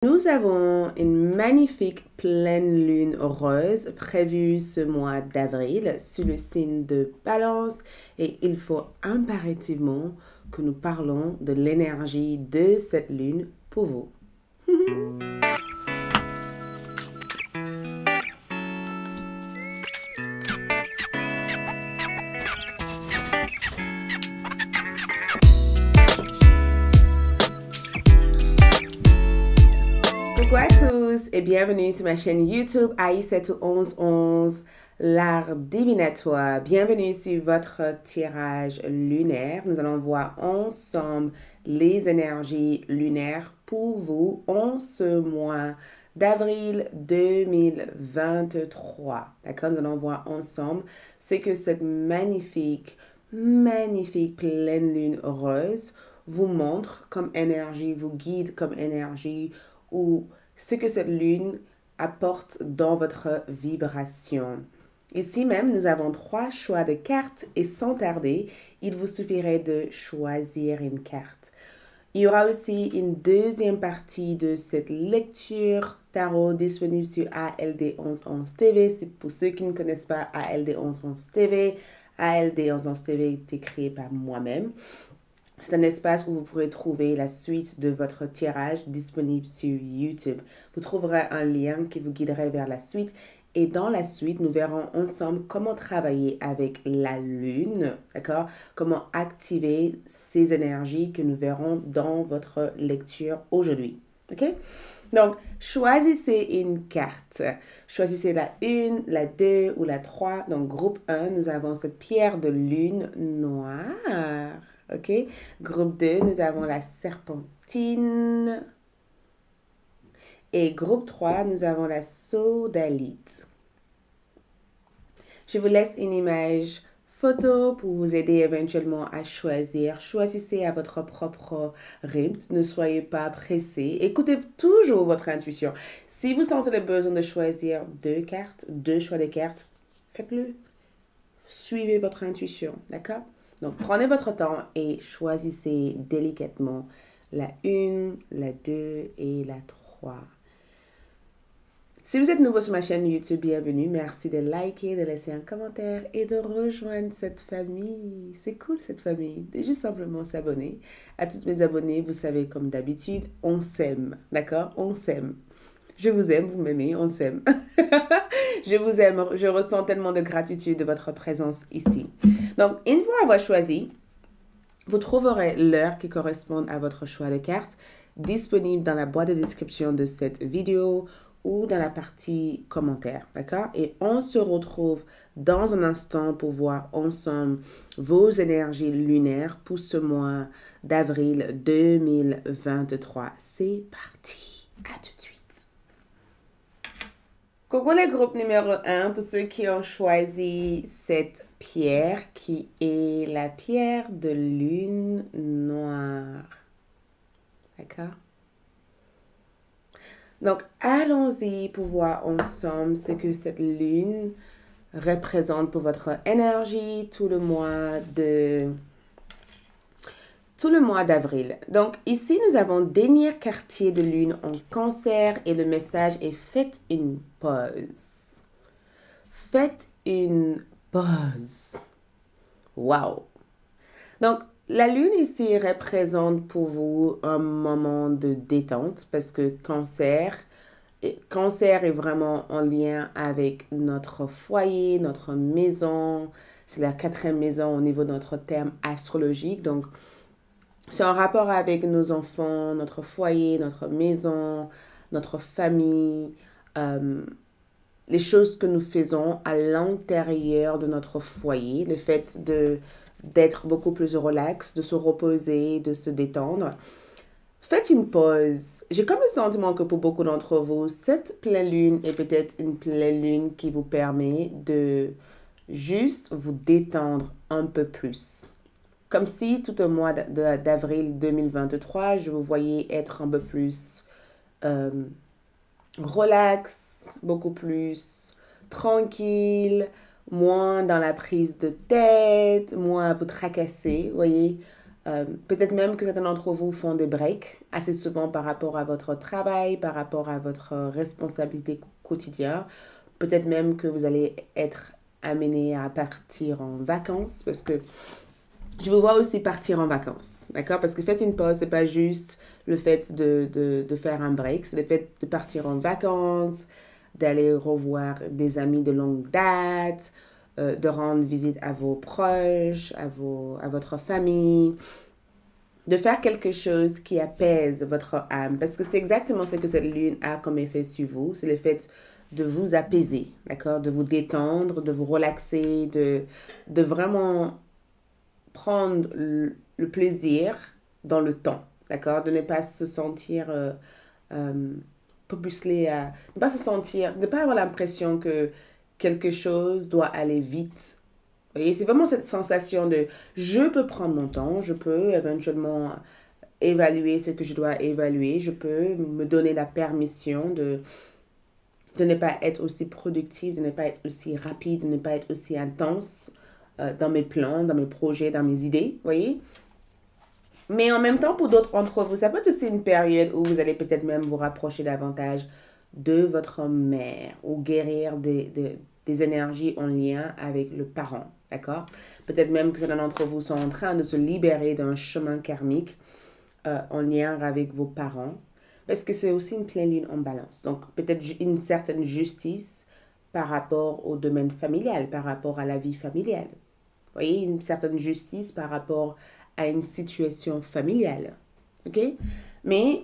Nous avons une magnifique pleine lune rose prévue ce mois d'avril sur le signe de Balance et il faut impérativement que nous parlons de l'énergie de cette lune pour vous. Coucou à tous et bienvenue sur ma chaîne YouTube Aïssatou1111, l'art divinatoire. Bienvenue sur votre tirage lunaire. Nous allons voir ensemble les énergies lunaires pour vous en ce mois d'avril 2023. D'accord? Nous allons voir ensemble ce que cette magnifique pleine lune rose vous montre comme énergie, vous guide comme énergie ou ce que cette lune apporte dans votre vibration. Ici même, nous avons 3 choix de cartes et sans tarder, il vous suffirait de choisir une carte. Il y aura aussi une deuxième partie de cette lecture tarot disponible sur ALD1111 TV. Pour ceux qui ne connaissent pas ALD1111 TV, ALD1111 TV est créé par moi-même. C'est un espace où vous pourrez trouver la suite de votre tirage disponible sur YouTube. Vous trouverez un lien qui vous guiderait vers la suite. Et dans la suite, nous verrons ensemble comment travailler avec la lune, d'accord? Comment activer ces énergies que nous verrons dans votre lecture aujourd'hui, ok? Donc, choisissez une carte. Choisissez la 1, la 2 ou la 3. Donc, groupe 1, nous avons cette pierre de lune noire. OK? Groupe 2, nous avons la serpentine. Et groupe 3, nous avons la sodalite. Je vous laisse une image photo pour vous aider éventuellement à choisir. Choisissez à votre propre rythme. Ne soyez pas pressé. Écoutez toujours votre intuition. Si vous sentez le besoin de choisir 2 cartes, 2 choix de cartes, faites-le. Suivez votre intuition, d'accord? Donc, prenez votre temps et choisissez délicatement la 1, la 2 et la 3. Si vous êtes nouveau sur ma chaîne YouTube, bienvenue. Merci de liker, de laisser un commentaire et de rejoindre cette famille. C'est cool cette famille. Et juste simplement s'abonner. À toutes mes abonnés, vous savez, comme d'habitude, on s'aime, d'accord? On s'aime. Je vous aime, vous m'aimez, on s'aime. Je vous aime, je ressens tellement de gratitude de votre présence ici. Donc, une fois avoir choisi, vous trouverez l'heure qui correspond à votre choix de carte disponible dans la boîte de description de cette vidéo ou dans la partie commentaires, d'accord? Et on se retrouve dans un instant pour voir ensemble vos énergies lunaires pour ce mois d'avril 2023. C'est parti, à tout de suite. Coucou les groupes numéro 1 pour ceux qui ont choisi cette pierre qui est la pierre de lune noire. D'accord? Donc, allons-y pour voir ensemble ce que cette lune représente pour votre énergie tout le mois d'avril. Donc, ici, nous avons dernier quartier de lune en cancer et le message est faites une pause. Faites une pause. Wow! Donc, la lune ici représente pour vous un moment de détente parce que cancer est vraiment en lien avec notre foyer, notre maison. C'est la 4e maison au niveau de notre terme astrologique. Donc, c'est en rapport avec nos enfants, notre foyer, notre maison, notre famille, les choses que nous faisons à l'intérieur de notre foyer, le fait d'être beaucoup plus relax, de se reposer, de se détendre. Faites une pause. J'ai comme le sentiment que pour beaucoup d'entre vous, cette pleine lune est peut-être une pleine lune qui vous permet de juste vous détendre un peu plus. Comme si tout le mois d'avril 2023, je vous voyais être un peu plus relax, beaucoup plus tranquille, moins dans la prise de tête, moins à vous tracasser, vous voyez, Peut-être même que certains d'entre vous font des breaks assez souvent par rapport à votre travail, par rapport à votre responsabilité quotidienne. Peut-être même que vous allez être amené à partir en vacances parce que je vous vois aussi partir en vacances, d'accord? Parce que faites une pause, c'est pas juste le fait de faire un break, c'est le fait de partir en vacances, d'aller revoir des amis de longue date, de rendre visite à vos proches, à votre famille, de faire quelque chose qui apaise votre âme. Parce que c'est exactement ce que cette lune a comme effet sur vous, c'est le fait de vous apaiser, d'accord? De vous détendre, de vous relaxer, de vraiment prendre le plaisir dans le temps, d'accord? De ne pas se sentir pucelé à... Ne pas se sentir... Ne pas avoir l'impression que quelque chose doit aller vite. Vous voyez, c'est vraiment cette sensation de je peux prendre mon temps, je peux éventuellement évaluer ce que je dois évaluer, je peux me donner la permission de ne pas être aussi productive, de ne pas être aussi rapide, de ne pas être aussi intense dans mes plans, dans mes projets, dans mes idées, vous voyez? Mais en même temps, pour d'autres d'entre vous, ça peut être aussi une période où vous allez peut-être même vous rapprocher davantage de votre mère ou guérir des énergies en lien avec le parent, d'accord? Peut-être même que certains d'entre vous sont en train de se libérer d'un chemin karmique en lien avec vos parents, parce que c'est aussi une pleine lune en balance. Donc peut-être une certaine justice par rapport au domaine familial, par rapport à la vie familiale. Vous voyez, une certaine justice par rapport à une situation familiale. OK? Mais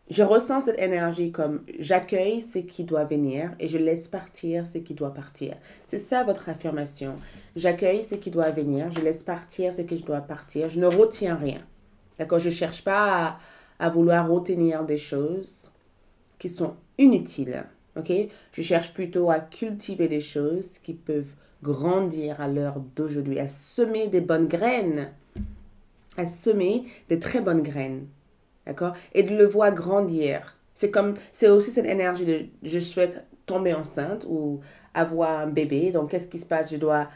je ressens cette énergie comme j'accueille ce qui doit venir et je laisse partir ce qui doit partir. C'est ça votre affirmation. J'accueille ce qui doit venir, je laisse partir ce qui doit partir, je ne retiens rien. D'accord? Je ne cherche pas à vouloir retenir des choses qui sont inutiles. OK? Je cherche plutôt à cultiver des choses qui peuvent grandir à l'heure d'aujourd'hui, à semer des bonnes graines, à semer des très bonnes graines. D'accord? Et de le voir grandir. C'est aussi cette énergie de je souhaite tomber enceinte ou avoir un bébé. Donc, qu'est-ce qui se passe? Je dois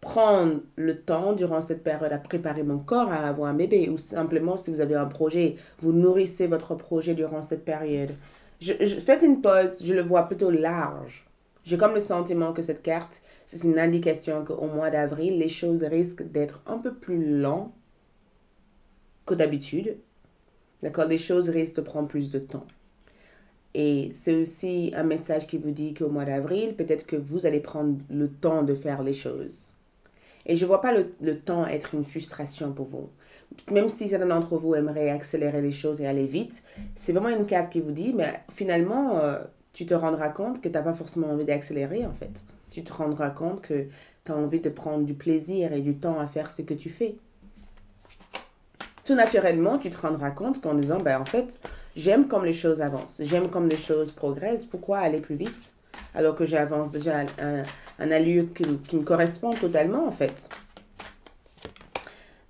prendre le temps durant cette période à préparer mon corps à avoir un bébé. Ou simplement, si vous avez un projet, vous nourrissez votre projet durant cette période. Faites une pause, je le vois plutôt large. J'ai comme le sentiment que cette carte, c'est une indication qu'au mois d'avril, les choses risquent d'être un peu plus lentes que d'habitude. D'accord? Les choses risquent de prendre plus de temps. Et c'est aussi un message qui vous dit qu'au mois d'avril, peut-être que vous allez prendre le temps de faire les choses. Et je ne vois pas le temps être une frustration pour vous. Même si certains d'entre vous aimeraient accélérer les choses et aller vite, c'est vraiment une carte qui vous dit, mais finalement, tu te rendras compte que tu n'as pas forcément envie d'accélérer en fait. Tu te rendras compte que tu as envie de prendre du plaisir et du temps à faire ce que tu fais. Tout naturellement, tu te rendras compte qu'en disant, ben en fait, j'aime comme les choses avancent, j'aime comme les choses progressent, pourquoi aller plus vite alors que j'avance déjà un allure qui me correspond totalement en fait.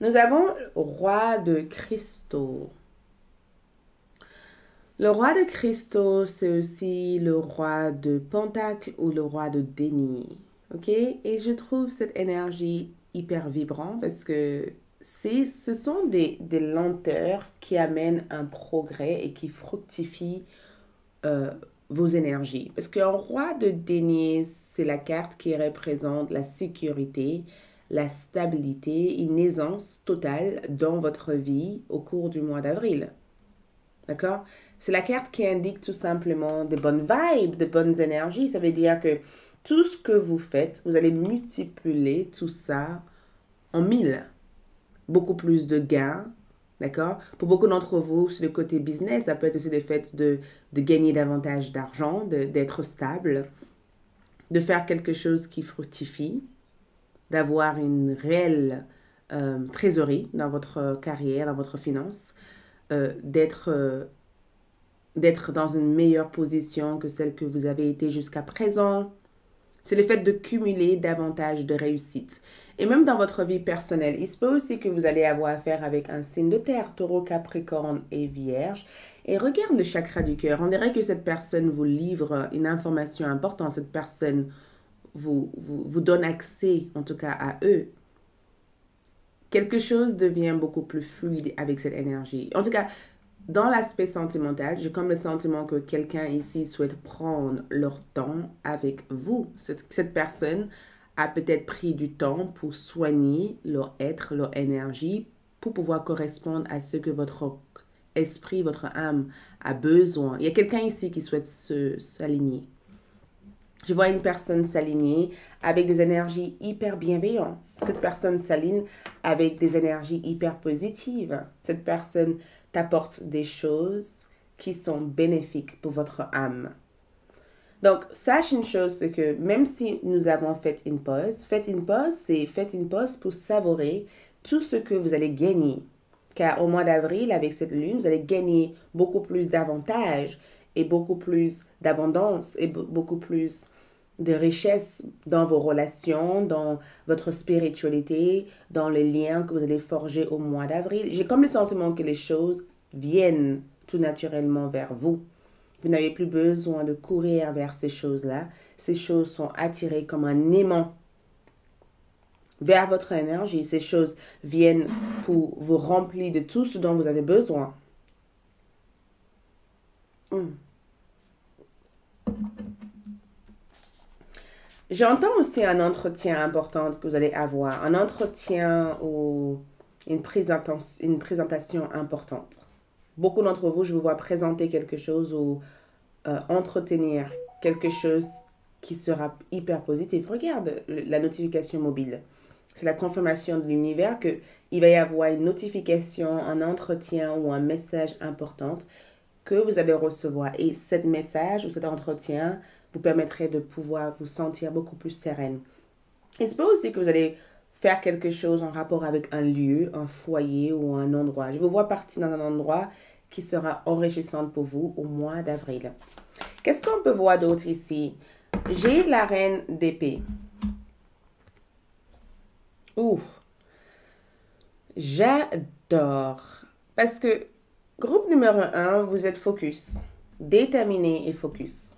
Nous avons le roi de cristaux. Le roi de cristaux, c'est aussi le roi de pentacle ou le roi de déni. Ok? Et je trouve cette énergie hyper vibrante parce que ce sont des lenteurs qui amènent un progrès et qui fructifient vos énergies. Parce qu'un roi de denier, c'est la carte qui représente la sécurité, la stabilité, une aisance totale dans votre vie au cours du mois d'avril. D'accord? C'est la carte qui indique tout simplement de bonnes vibes, de bonnes énergies. Ça veut dire que tout ce que vous faites, vous allez multiplier tout ça en 1000. Beaucoup plus de gains, d'accord? Pour beaucoup d'entre vous, sur le côté business, ça peut être aussi le fait de gagner davantage d'argent, d'être stable, de faire quelque chose qui fructifie, d'avoir une réelle trésorerie dans votre carrière, dans votre finance, d'être dans une meilleure position que celle que vous avez été jusqu'à présent. C'est le fait de cumuler davantage de réussite. Et même dans votre vie personnelle, il se peut aussi que vous allez avoir affaire avec un signe de terre, taureau, capricorne et vierge. Et regarde le chakra du cœur. On dirait que cette personne vous livre une information importante. Cette personne vous donne accès, en tout cas, à eux. Quelque chose devient beaucoup plus fluide avec cette énergie. En tout cas, dans l'aspect sentimental, j'ai comme le sentiment que quelqu'un ici souhaite prendre leur temps avec vous. Cette personne a peut-être pris du temps pour soigner leur être, leur énergie, pour pouvoir correspondre à ce que votre esprit, votre âme a besoin. Il y a quelqu'un ici qui souhaite s'aligner. Je vois une personne s'aligner avec des énergies hyper bienveillantes. Cette personne s'aligne avec des énergies hyper positives. Cette personne t'apporte des choses qui sont bénéfiques pour votre âme. Donc, sache une chose, c'est que même si nous avons fait une pause, c'est faites une pause pour savourer tout ce que vous allez gagner. Car au mois d'avril, avec cette lune, vous allez gagner beaucoup plus d'avantages et beaucoup plus d'abondance et beaucoup plus de richesse dans vos relations, dans votre spiritualité, dans les liens que vous allez forger au mois d'avril. J'ai comme le sentiment que les choses viennent tout naturellement vers vous. Vous n'avez plus besoin de courir vers ces choses-là. Ces choses sont attirées comme un aimant vers votre énergie. Ces choses viennent pour vous remplir de tout ce dont vous avez besoin. J'entends aussi un entretien important que vous allez avoir. Un entretien ou une présentation importante. Beaucoup d'entre vous, je vous vois présenter quelque chose ou entretenir quelque chose qui sera hyper positif. Regarde la notification mobile. C'est la confirmation de l'univers qu'il va y avoir une notification, un entretien ou un message important que vous allez recevoir. Et ce message ou cet entretien vous permettrait de pouvoir vous sentir beaucoup plus sereine. Il se peut aussi que vous allez faire quelque chose en rapport avec un lieu, un foyer ou un endroit. Je vous vois partir dans un endroit qui sera enrichissant pour vous au mois d'avril. Qu'est-ce qu'on peut voir d'autre ici? J'ai la reine d'épée. Ouh, j'adore. Parce que groupe numéro 1, vous êtes focus, déterminé et focus.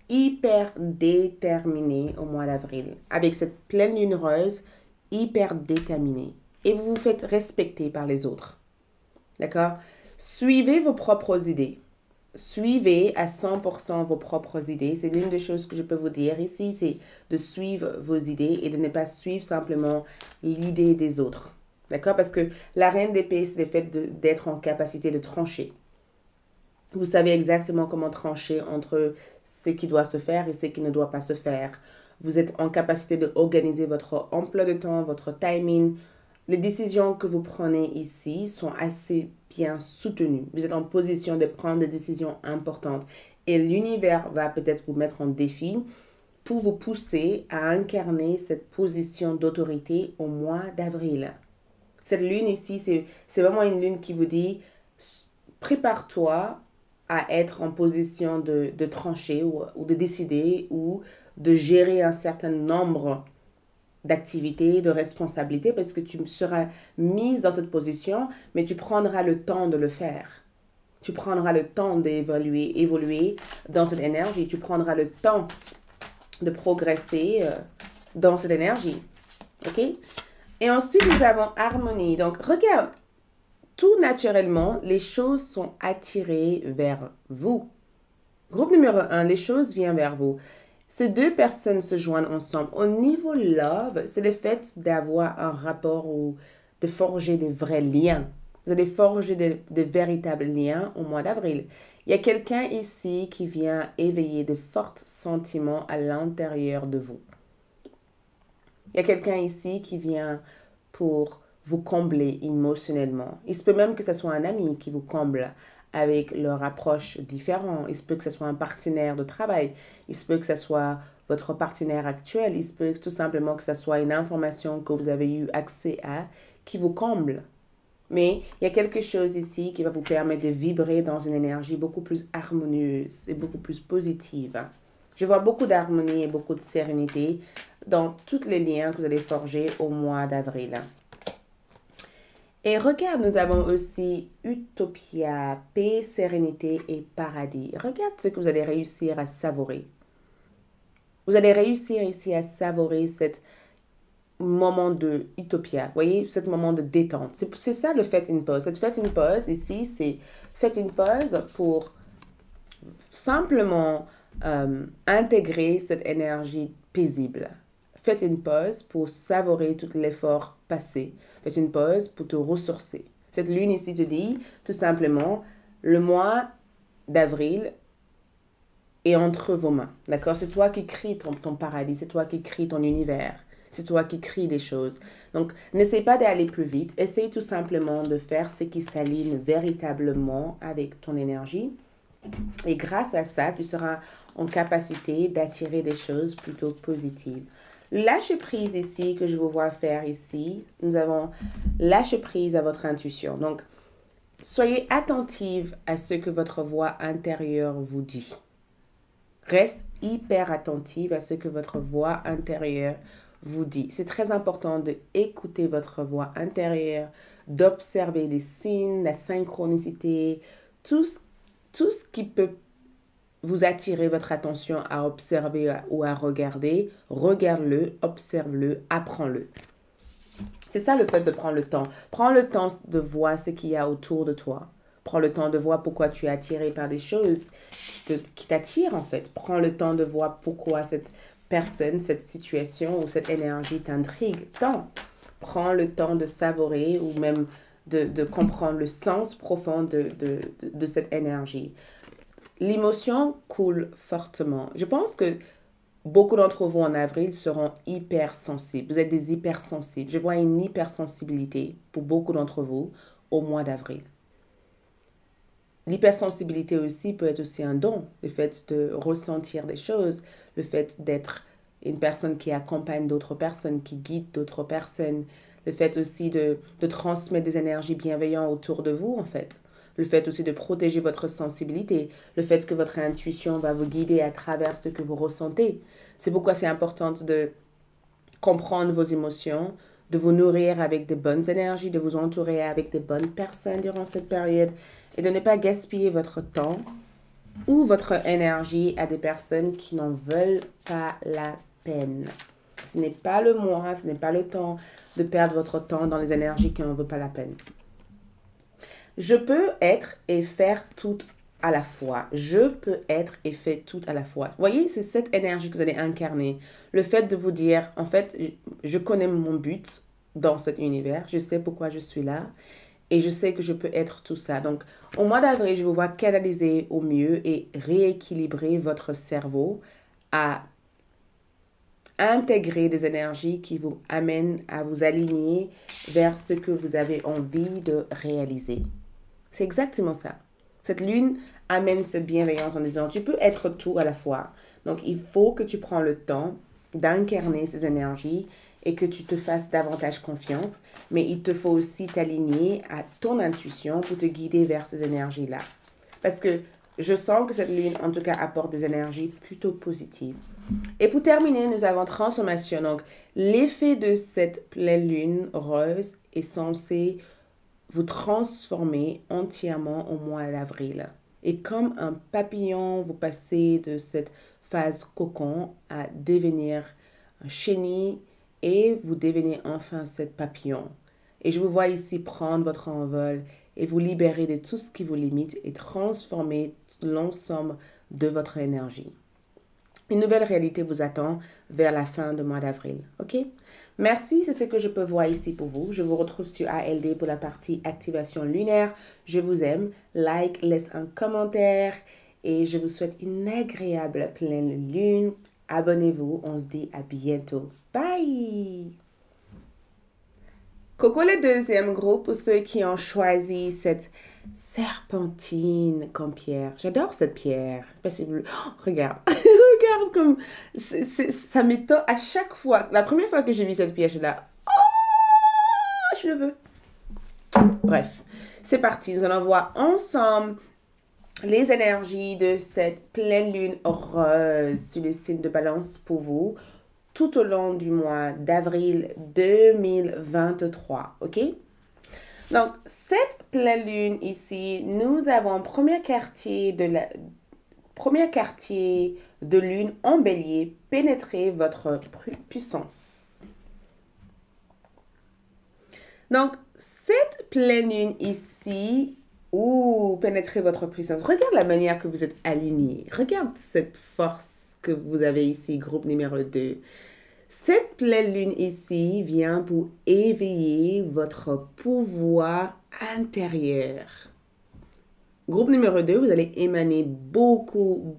Hyper déterminé au mois d'avril. Avec cette pleine lune rose, hyper déterminé. Et vous vous faites respecter par les autres. D'accord? Suivez vos propres idées. Suivez à 100% vos propres idées. C'est l'une des choses que je peux vous dire ici, c'est de suivre vos idées et de ne pas suivre simplement l'idée des autres. D'accord? Parce que la reine d'épée, c'est le fait d'être en capacité de trancher. Vous savez exactement comment trancher entre ce qui doit se faire et ce qui ne doit pas se faire. Vous êtes en capacité d'organiser votre emploi de temps, votre timing. Les décisions que vous prenez ici sont assez bien soutenues. Vous êtes en position de prendre des décisions importantes. Et l'univers va peut-être vous mettre en défi pour vous pousser à incarner cette position d'autorité au mois d'avril. Cette lune ici, c'est vraiment une lune qui vous dit, prépare-toi à être en position de trancher ou de décider ou de gérer un certain nombre d'activités, de responsabilités, parce que tu seras mise dans cette position, mais tu prendras le temps de le faire. Tu prendras le temps évoluer dans cette énergie. Tu prendras le temps de progresser dans cette énergie. OK? Et ensuite, nous avons harmonie. Donc, regarde, tout naturellement, les choses sont attirées vers vous. Groupe numéro 1, les choses viennent vers vous. Ces deux personnes se joignent ensemble. Au niveau love, c'est le fait d'avoir un rapport ou de forger des vrais liens. Vous allez forger de véritables liens au mois d'avril. Il y a quelqu'un ici qui vient éveiller de forts sentiments à l'intérieur de vous. Il y a quelqu'un ici qui vient pour vous combler émotionnellement. Il se peut même que ce soit un ami qui vous comble avec leur approche différente. Il se peut que ce soit un partenaire de travail. Il se peut que ce soit votre partenaire actuel. Il se peut tout simplement que ce soit une information que vous avez eu accès à qui vous comble. Mais il y a quelque chose ici qui va vous permettre de vibrer dans une énergie beaucoup plus harmonieuse et beaucoup plus positive. Je vois beaucoup d'harmonie et beaucoup de sérénité dans tous les liens que vous allez forger au mois d'avril. Et regarde, nous avons aussi Utopia, paix, sérénité et paradis. Regarde ce que vous allez réussir à savourer. Vous allez réussir ici à savourer cette moment de utopia, vous voyez, ce moment de détente. C'est ça le faites une pause. Cette faites une pause ici, c'est faites une pause pour simplement intégrer cette énergie paisible. Faites une pause pour savourer tout l'effort passé. Faites une pause pour te ressourcer. Cette lune ici te dit tout simplement, le mois d'avril est entre vos mains. D'accord? C'est toi qui crées ton paradis, c'est toi qui crées ton univers. C'est toi qui crées des choses. Donc, n'essaie pas d'aller plus vite. Essaye tout simplement de faire ce qui s'aligne véritablement avec ton énergie. Et grâce à ça, tu seras en capacité d'attirer des choses plutôt positives. Lâche prise ici, que je vous vois faire ici, nous avons lâche prise à votre intuition. Donc, soyez attentive à ce que votre voix intérieure vous dit. Reste hyper attentive à ce que votre voix intérieure vous dit. C'est très important d'écouter votre voix intérieure, d'observer les signes, la synchronicité, tout ce qui peut vous attirer votre attention à observer ou à regarder, regarde-le, observe-le, apprends-le. C'est ça le fait de prendre le temps. Prends le temps de voir ce qu'il y a autour de toi. Prends le temps de voir pourquoi tu es attiré par des choses qui t'attirent en fait. Prends le temps de voir pourquoi cette personne, cette situation ou cette énergie t'intrigue tant. Prends le temps de savourer ou même de comprendre le sens profond de cette énergie. L'émotion coule fortement. Je pense que beaucoup d'entre vous en avril seront hypersensibles. Vous êtes des hypersensibles. Je vois une hypersensibilité pour beaucoup d'entre vous au mois d'avril. L'hypersensibilité aussi peut être aussi un don. Le fait de ressentir des choses, le fait d'être une personne qui accompagne d'autres personnes, qui guide d'autres personnes, le fait aussi de transmettre des énergies bienveillantes autour de vous en fait. Le fait aussi de protéger votre sensibilité, le fait que votre intuition va vous guider à travers ce que vous ressentez. C'est pourquoi c'est important de comprendre vos émotions, de vous nourrir avec de bonnes énergies, de vous entourer avec de bonnes personnes durant cette période et de ne pas gaspiller votre temps ou votre énergie à des personnes qui n'en veulent pas la peine. Ce n'est pas le mois, ce n'est pas le temps de perdre votre temps dans les énergies qui n'en veulent pas la peine. Je peux être et faire tout à la fois. Je peux être et faire tout à la fois. Vous voyez, c'est cette énergie que vous allez incarner. Le fait de vous dire, en fait, je connais mon but dans cet univers. Je sais pourquoi je suis là. Et je sais que je peux être tout ça. Donc, au mois d'avril, je vous vois canaliser au mieux et rééquilibrer votre cerveau à intégrer des énergies qui vous amènent à vous aligner vers ce que vous avez envie de réaliser. C'est exactement ça. Cette lune amène cette bienveillance en disant, tu peux être tout à la fois. Donc, il faut que tu prends le temps d'incarner ces énergies et que tu te fasses davantage confiance. Mais il te faut aussi t'aligner à ton intuition pour te guider vers ces énergies-là. Parce que je sens que cette lune, en tout cas, apporte des énergies plutôt positives. Et pour terminer, nous avons transformation. Donc, l'effet de cette pleine lune rose est censé vous transformez entièrement au mois d'avril. Et comme un papillon, vous passez de cette phase cocon à devenir un chenille et vous devenez enfin cette papillon. Et je vous vois ici prendre votre envol et vous libérer de tout ce qui vous limite et transformer l'ensemble de votre énergie. Une nouvelle réalité vous attend vers la fin du mois d'avril. OK? Merci, c'est ce que je peux voir ici pour vous. Je vous retrouve sur ALD pour la partie activation lunaire. Je vous aime. Like, laisse un commentaire et je vous souhaite une agréable pleine lune. Abonnez-vous. On se dit à bientôt. Bye! Coucou le deuxième groupe pour ceux qui ont choisi cette serpentine comme pierre. J'adore cette pierre. Parce que, oh, regarde, regarde comme ça m'étonne à chaque fois. La première fois que j'ai vu cette pierre, je suis là, oh, je le veux. Bref, c'est parti. Nous allons voir ensemble les énergies de cette pleine lune rose sur le signe de Balance pour vous tout au long du mois d'avril 2023, ok? Donc, cette pleine lune ici, nous avons premier quartier de lune en bélier, pénétrer votre puissance. Donc, cette pleine lune ici, où pénétrez votre puissance, regarde la manière que vous êtes aligné. Regarde cette force que vous avez ici, groupe numéro 2. Cette pleine lune ici vient pour éveiller votre pouvoir intérieur. Groupe numéro 2, vous allez émaner beaucoup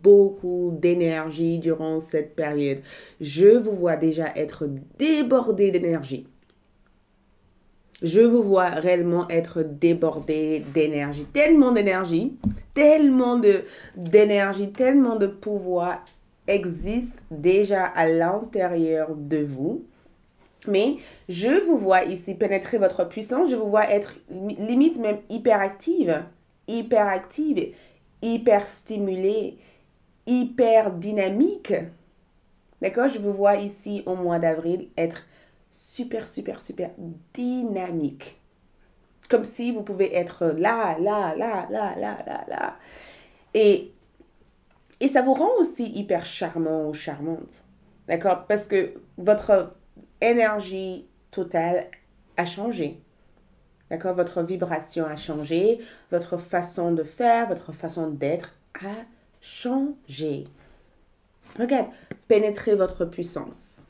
d'énergie durant cette période. Je vous vois déjà être débordé d'énergie. Je vous vois réellement être débordé d'énergie. Tellement d'énergie, tellement de pouvoir existe déjà à l'intérieur de vous. Mais je vous vois ici pénétrer votre puissance. Je vous vois être limite même hyperactive, hyper stimulée, hyper dynamique. D'accord? Je vous vois ici au mois d'avril être super dynamique. Comme si vous pouvez être là. Et ça vous rend aussi hyper charmant ou charmante. D'accord? Parce que votre énergie totale a changé. D'accord? Votre vibration a changé. Votre façon de faire, votre façon d'être a changé. Regarde, pénétrez votre puissance.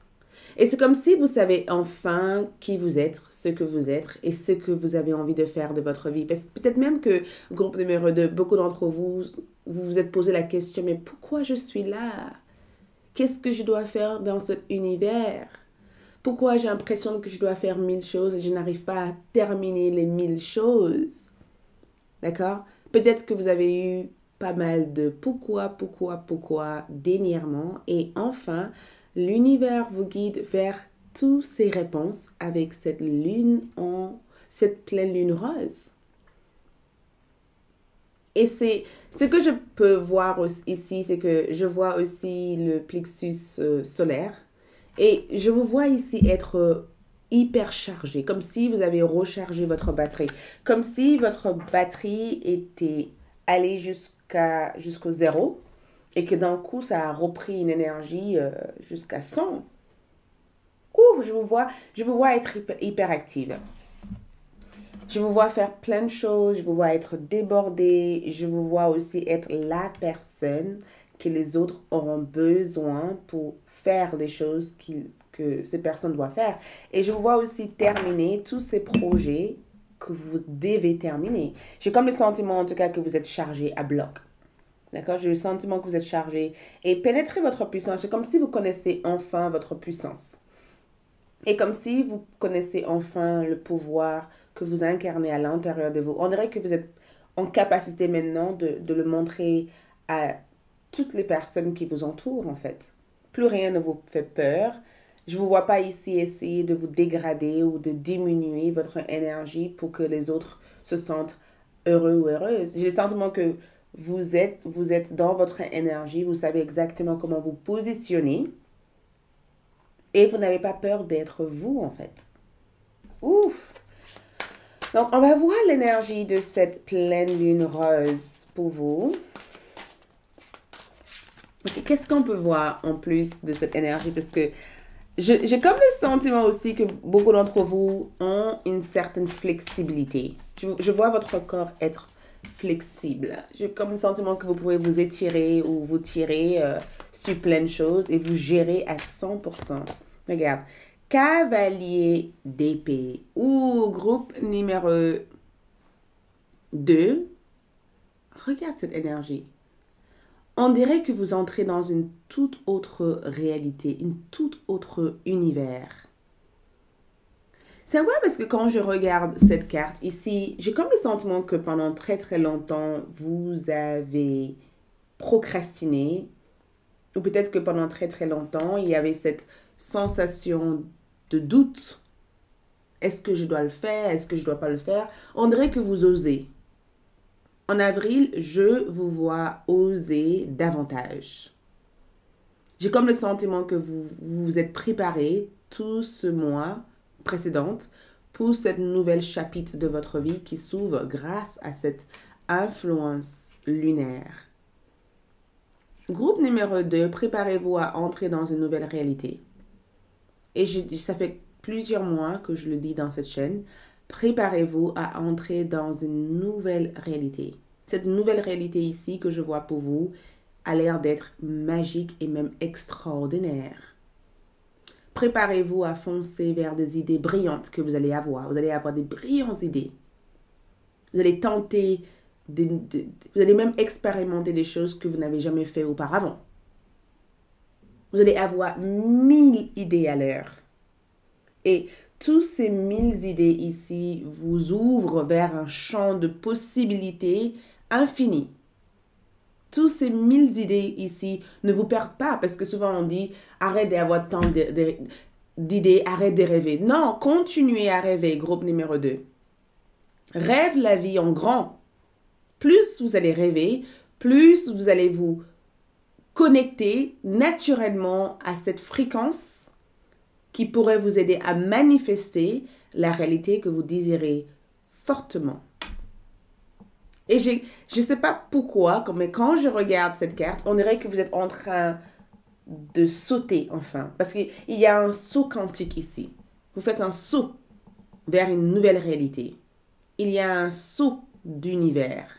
Et c'est comme si vous savez enfin qui vous êtes, ce que vous êtes et ce que vous avez envie de faire de votre vie. Peut-être même que, groupe numéro 2, beaucoup d'entre vous, vous vous êtes posé la question, mais pourquoi je suis là? Qu'est-ce que je dois faire dans cet univers? Pourquoi j'ai l'impression que je dois faire 1000 choses et je n'arrive pas à terminer les 1000 choses? D'accord? Peut-être que vous avez eu pas mal de pourquoi dernièrement et enfin, l'univers vous guide vers toutes ces réponses avec cette pleine lune rose. Et c'est ce que je peux voir ici, c'est que je vois aussi le plexus solaire et je vous vois ici être hyper chargé, comme si vous avez rechargé votre batterie, comme si votre batterie était allée jusqu'au zéro et que d'un coup ça a repris une énergie jusqu'à 100. Je vous vois être hyper active. Je vous vois faire plein de choses, je vous vois être débordé, je vous vois aussi être la personne que les autres auront besoin pour faire les choses que ces personnes doivent faire. Et je vous vois aussi terminer tous ces projets que vous devez terminer. J'ai comme le sentiment en tout cas que vous êtes chargé à bloc. D'accord? J'ai le sentiment que vous êtes chargé. Et pénétrer votre puissance, c'est comme si vous connaissez enfin votre puissance. Et comme si vous connaissez enfin le pouvoir que vous incarnez à l'intérieur de vous. On dirait que vous êtes en capacité maintenant de le montrer à toutes les personnes qui vous entourent, en fait. Plus rien ne vous fait peur. Je ne vous vois pas ici essayer de vous dégrader ou de diminuer votre énergie pour que les autres se sentent heureux ou heureuses. J'ai le sentiment que vous êtes dans votre énergie, vous savez exactement comment vous positionner. Et vous n'avez pas peur d'être vous, en fait. Ouf! Donc, on va voir l'énergie de cette pleine lune rose pour vous. Okay, qu'est-ce qu'on peut voir en plus de cette énergie? Parce que j'ai comme le sentiment aussi que beaucoup d'entre vous ont une certaine flexibilité. Je vois votre corps être flexible. J'ai comme le sentiment que vous pouvez vous étirer ou vous tirer sur plein de choses et vous gérer à 100%. Regarde, cavalier d'épée ou groupe numéro 2. Regarde cette énergie. On dirait que vous entrez dans une toute autre réalité, une toute autre univers. C'est vrai parce que quand je regarde cette carte ici, j'ai comme le sentiment que pendant très longtemps, vous avez procrastiné. Ou peut-être que pendant très longtemps, il y avait cette sensation de doute. Est-ce que je dois le faire? Est-ce que je ne dois pas le faire? On dirait que vous osez. En avril, je vous vois oser davantage. J'ai comme le sentiment que vous vous êtes préparé tout ce mois précédent pour cette nouvelle chapitre de votre vie qui s'ouvre grâce à cette influence lunaire. Groupe numéro 2, préparez-vous à entrer dans une nouvelle réalité. Et ça fait plusieurs mois que je le dis dans cette chaîne. Préparez-vous à entrer dans une nouvelle réalité. Cette nouvelle réalité ici que je vois pour vous a l'air d'être magique et même extraordinaire. Préparez-vous à foncer vers des idées brillantes que vous allez avoir. Vous allez avoir des brillantes idées. Vous allez tenter, vous allez même expérimenter des choses que vous n'avez jamais fait auparavant. Vous allez avoir 1000 idées à l'heure. Et tous ces 1000 idées ici vous ouvrent vers un champ de possibilités infini. Tous ces 1000 idées ici ne vous perdent pas parce que souvent on dit arrête d'avoir tant d'idées, arrête de rêver. Non, continuez à rêver, groupe numéro 2. Rêve la vie en grand. Plus vous allez rêver, plus vous allez vous connecter naturellement à cette fréquence qui pourrait vous aider à manifester la réalité que vous désirez fortement. Et je ne sais pas pourquoi, mais quand je regarde cette carte, on dirait que vous êtes en train de sauter enfin. Parce qu'il y a un saut quantique ici. Vous faites un saut vers une nouvelle réalité. Il y a un saut d'univers.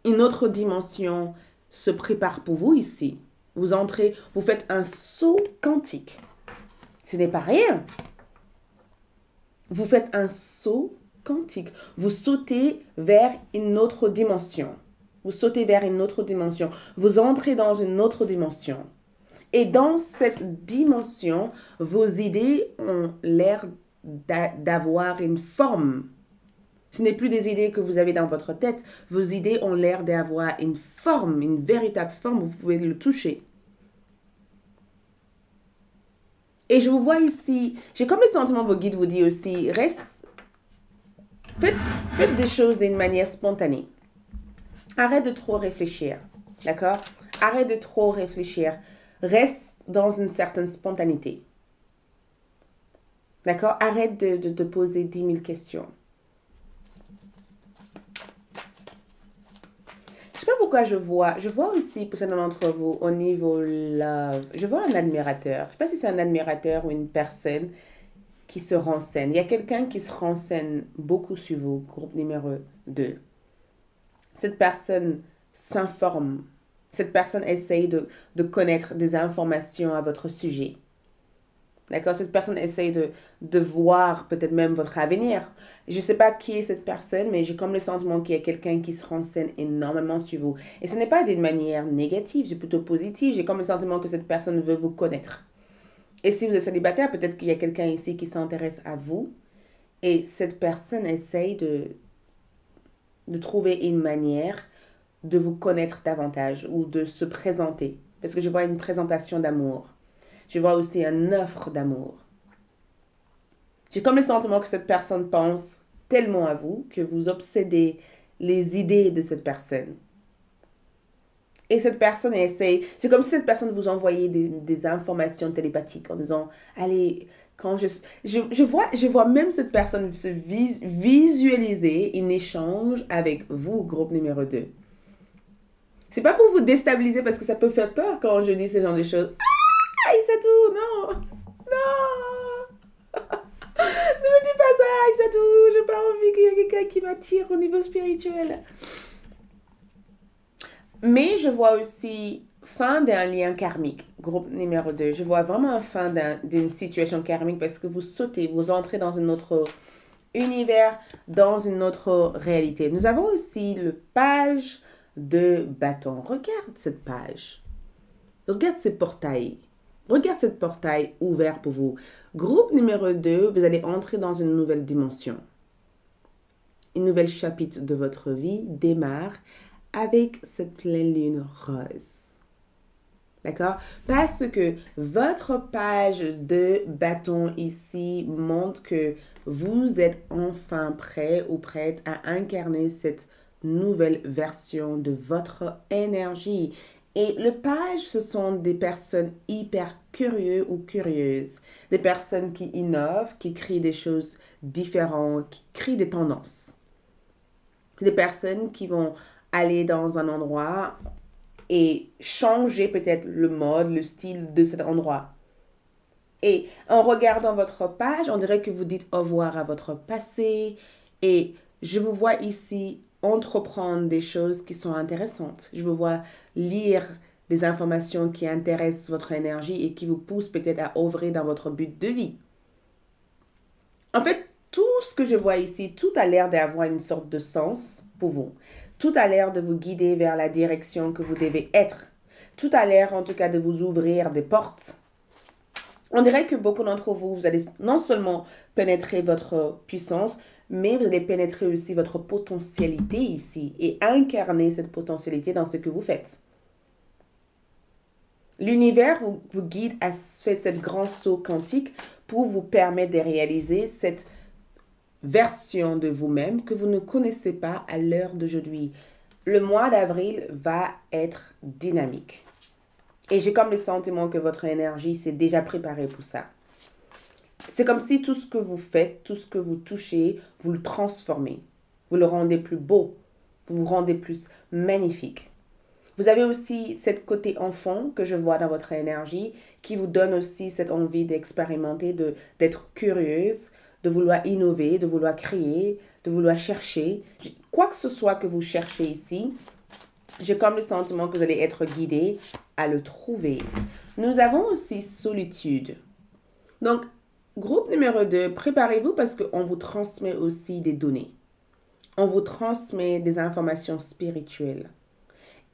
Une autre dimension se prépare pour vous ici. Vous entrez, vous faites un saut quantique. Ce n'est pas rien. Vous faites un saut quantique. Vous sautez vers une autre dimension. Vous sautez vers une autre dimension. Vous entrez dans une autre dimension. Et dans cette dimension, vos idées ont l'air d'avoir une forme. Ce n'est plus des idées que vous avez dans votre tête. Vos idées ont l'air d'avoir une forme, une véritable forme. Vous pouvez le toucher. Et je vous vois ici, j'ai comme le sentiment, vos guides vous disent aussi, faites des choses d'une manière spontanée. Arrête de trop réfléchir, d'accord? Arrête de trop réfléchir. Reste dans une certaine spontanéité. D'accord? Arrête de te poser 10 000 questions. Je ne sais pas pourquoi je vois aussi pour certains d'entre vous au niveau love, je vois un admirateur. Je ne sais pas si c'est un admirateur ou une personne qui se renseigne. Il y a quelqu'un qui se renseigne beaucoup sur vous, groupe numéro 2. Cette personne s'informe. Cette personne essaye de connaître des informations à votre sujet. D'accord? Cette personne essaye de voir peut-être même votre avenir. Je ne sais pas qui est cette personne, mais j'ai comme le sentiment qu'il y a quelqu'un qui se renseigne énormément sur vous. Et ce n'est pas d'une manière négative, c'est plutôt positive. J'ai comme le sentiment que cette personne veut vous connaître. Et si vous êtes célibataire, peut-être qu'il y a quelqu'un ici qui s'intéresse à vous. Et cette personne essaye de trouver une manière de vous connaître davantage ou de se présenter. Parce que je vois une présentation d'amour. Je vois aussi une offre d'amour. J'ai comme le sentiment que cette personne pense tellement à vous que vous obsédez les idées de cette personne. Et cette personne essaye, c'est comme si cette personne vous envoyait des informations télépathiques en disant, allez, quand je vois même cette personne se visualiser un échange avec vous, groupe numéro 2. C'est pas pour vous déstabiliser parce que ça peut faire peur quand je dis ce genre de choses. Ah, Aïssatou, non, non, ne me dis pas ça, Aïssatou, j'ai pas envie qu'il y ait quelqu'un qui m'attire au niveau spirituel. Mais je vois aussi fin d'un lien karmique, groupe numéro 2. Je vois vraiment un fin d'une situation karmique parce que vous sautez, vous entrez dans un autre univers, dans une autre réalité. Nous avons aussi le page de bâton. Regarde cette page. Regarde ce portail. Regarde ce portail ouvert pour vous. Groupe numéro 2, vous allez entrer dans une nouvelle dimension. Une nouvelle chapitre de votre vie démarre avec cette pleine lune rose. D'accord? Parce que votre page de bâton ici montre que vous êtes enfin prêt ou prête à incarner cette nouvelle version de votre énergie. Et le page, ce sont des personnes hyper curieuses ou curieuses. Des personnes qui innovent, qui créent des choses différentes, qui créent des tendances. Des personnes qui vont aller dans un endroit et changer peut-être le mode, le style de cet endroit. Et en regardant votre page, on dirait que vous dites au revoir à votre passé. Et je vous vois ici entreprendre des choses qui sont intéressantes. Je vous vois lire des informations qui intéressent votre énergie et qui vous poussent peut-être à œuvrer dans votre but de vie. En fait, tout ce que je vois ici, tout a l'air d'avoir une sorte de sens pour vous. Tout a l'air de vous guider vers la direction que vous devez être. Tout a l'air en tout cas de vous ouvrir des portes. On dirait que beaucoup d'entre vous, vous allez non seulement pénétrer votre puissance, mais vous allez pénétrer aussi votre potentialité ici et incarner cette potentialité dans ce que vous faites. L'univers vous guide à faire cette grand saut quantique pour vous permettre de réaliser cette version de vous-même que vous ne connaissez pas à l'heure d'aujourd'hui. Le mois d'avril va être dynamique. Et j'ai comme le sentiment que votre énergie s'est déjà préparée pour ça. C'est comme si tout ce que vous faites, tout ce que vous touchez, vous le transformez. Vous le rendez plus beau. Vous vous rendez plus magnifique. Vous avez aussi cette côté enfant que je vois dans votre énergie qui vous donne aussi cette envie d'expérimenter, d'être curieuse, de vouloir innover, de vouloir créer, de vouloir chercher. Quoi que ce soit que vous cherchez ici, j'ai comme le sentiment que vous allez être guidé à le trouver. Nous avons aussi solitude. Donc, groupe numéro 2, préparez-vous parce qu'on vous transmet aussi des données. On vous transmet des informations spirituelles.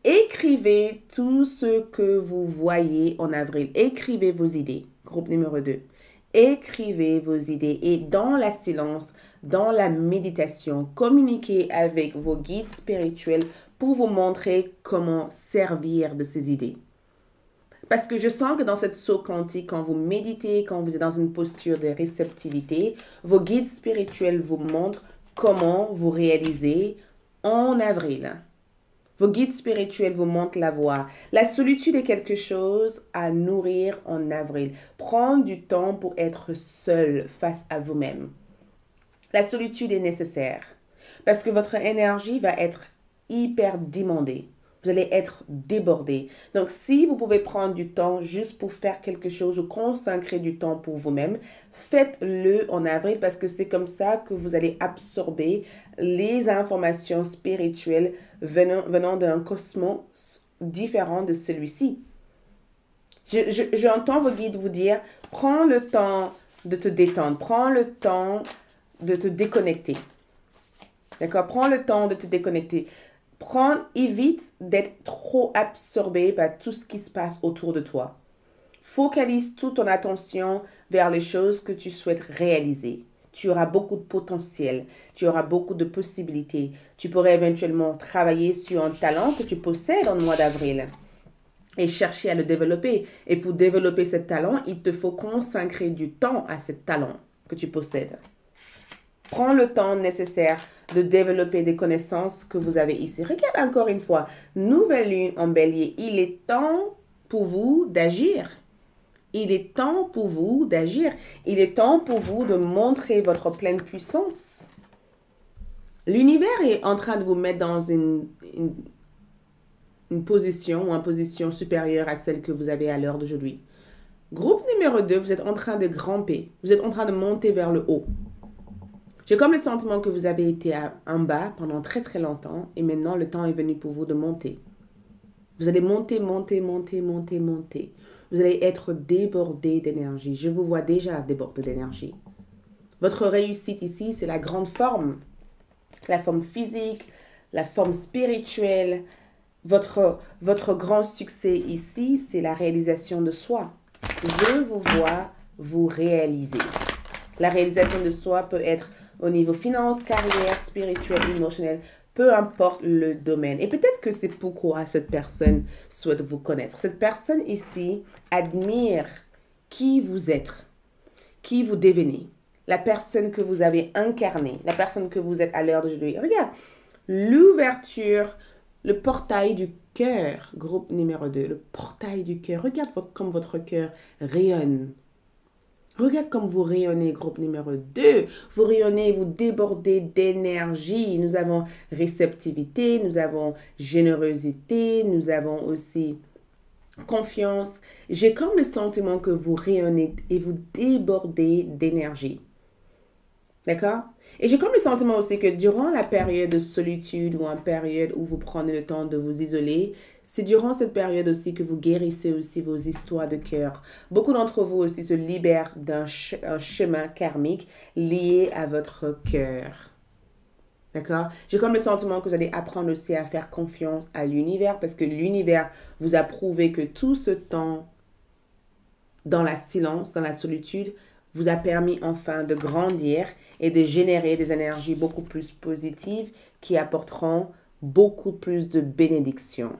Écrivez tout ce que vous voyez en avril. Écrivez vos idées. Groupe numéro 2. Écrivez vos idées et dans la silence, dans la méditation, communiquez avec vos guides spirituels pour vous montrer comment servir de ces idées. Parce que je sens que dans cette saut quantique, quand vous méditez, quand vous êtes dans une posture de réceptivité, vos guides spirituels vous montrent comment vous réaliser en avril. Vos guides spirituels vous montrent la voie. La solitude est quelque chose à nourrir en avril. Prendre du temps pour être seul face à vous-même. La solitude est nécessaire parce que votre énergie va être hyper demandée. Vous allez être débordé. Donc, si vous pouvez prendre du temps juste pour faire quelque chose ou consacrer du temps pour vous-même, faites-le en avril parce que c'est comme ça que vous allez absorber les informations spirituelles venant d'un cosmos différent de celui-ci. J'entends vos guides vous dire, prends le temps de te détendre, prends le temps de te déconnecter. D'accord? Prends le temps de te déconnecter. Évite d'être trop absorbé par tout ce qui se passe autour de toi. Focalise toute ton attention vers les choses que tu souhaites réaliser. Tu auras beaucoup de potentiel, tu auras beaucoup de possibilités. Tu pourrais éventuellement travailler sur un talent que tu possèdes en mois d'avril et chercher à le développer. Et pour développer ce talent, il te faut consacrer du temps à ce talent que tu possèdes. Prends le temps nécessaire de développer des connaissances que vous avez ici. Regarde encore une fois, nouvelle lune en bélier. Il est temps pour vous d'agir. Il est temps pour vous d'agir. Il est temps pour vous de montrer votre pleine puissance. L'univers est en train de vous mettre dans une position ou une position supérieure à celle que vous avez à l'heure d'aujourd'hui. Groupe numéro 2, vous êtes en train de grimper. Vous êtes en train de monter vers le haut. J'ai comme le sentiment que vous avez été en bas pendant très très longtemps et maintenant le temps est venu pour vous de monter. Vous allez monter, monter, monter, monter, monter. Vous allez être débordé d'énergie. Je vous vois déjà débordé d'énergie. Votre réussite ici, c'est la grande forme. La forme physique, la forme spirituelle. Votre grand succès ici, c'est la réalisation de soi. Je vous vois vous réaliser. La réalisation de soi peut être au niveau finance, carrière, spirituel, émotionnel, peu importe le domaine. Et peut-être que c'est pourquoi cette personne souhaite vous connaître. Cette personne ici admire qui vous êtes, qui vous devenez, la personne que vous avez incarnée, la personne que vous êtes à l'heure d'aujourd'hui. Regarde, l'ouverture, le portail du cœur, groupe numéro 2, le portail du cœur. Regarde comme votre cœur rayonne. Regarde comme vous rayonnez, groupe numéro 2. Vous rayonnez, vous débordez d'énergie. Nous avons réceptivité, nous avons générosité, nous avons aussi confiance. J'ai comme le sentiment que vous rayonnez et vous débordez d'énergie. D'accord? Et j'ai comme le sentiment aussi que durant la période de solitude ou en période où vous prenez le temps de vous isoler, c'est durant cette période aussi que vous guérissez aussi vos histoires de cœur. Beaucoup d'entre vous aussi se libèrent d'un chemin karmique lié à votre cœur. D'accord? J'ai comme le sentiment que vous allez apprendre aussi à faire confiance à l'univers parce que l'univers vous a prouvé que tout ce temps dans la silence, dans la solitude, vous a permis enfin de grandir et de générer des énergies beaucoup plus positives qui apporteront beaucoup plus de bénédictions.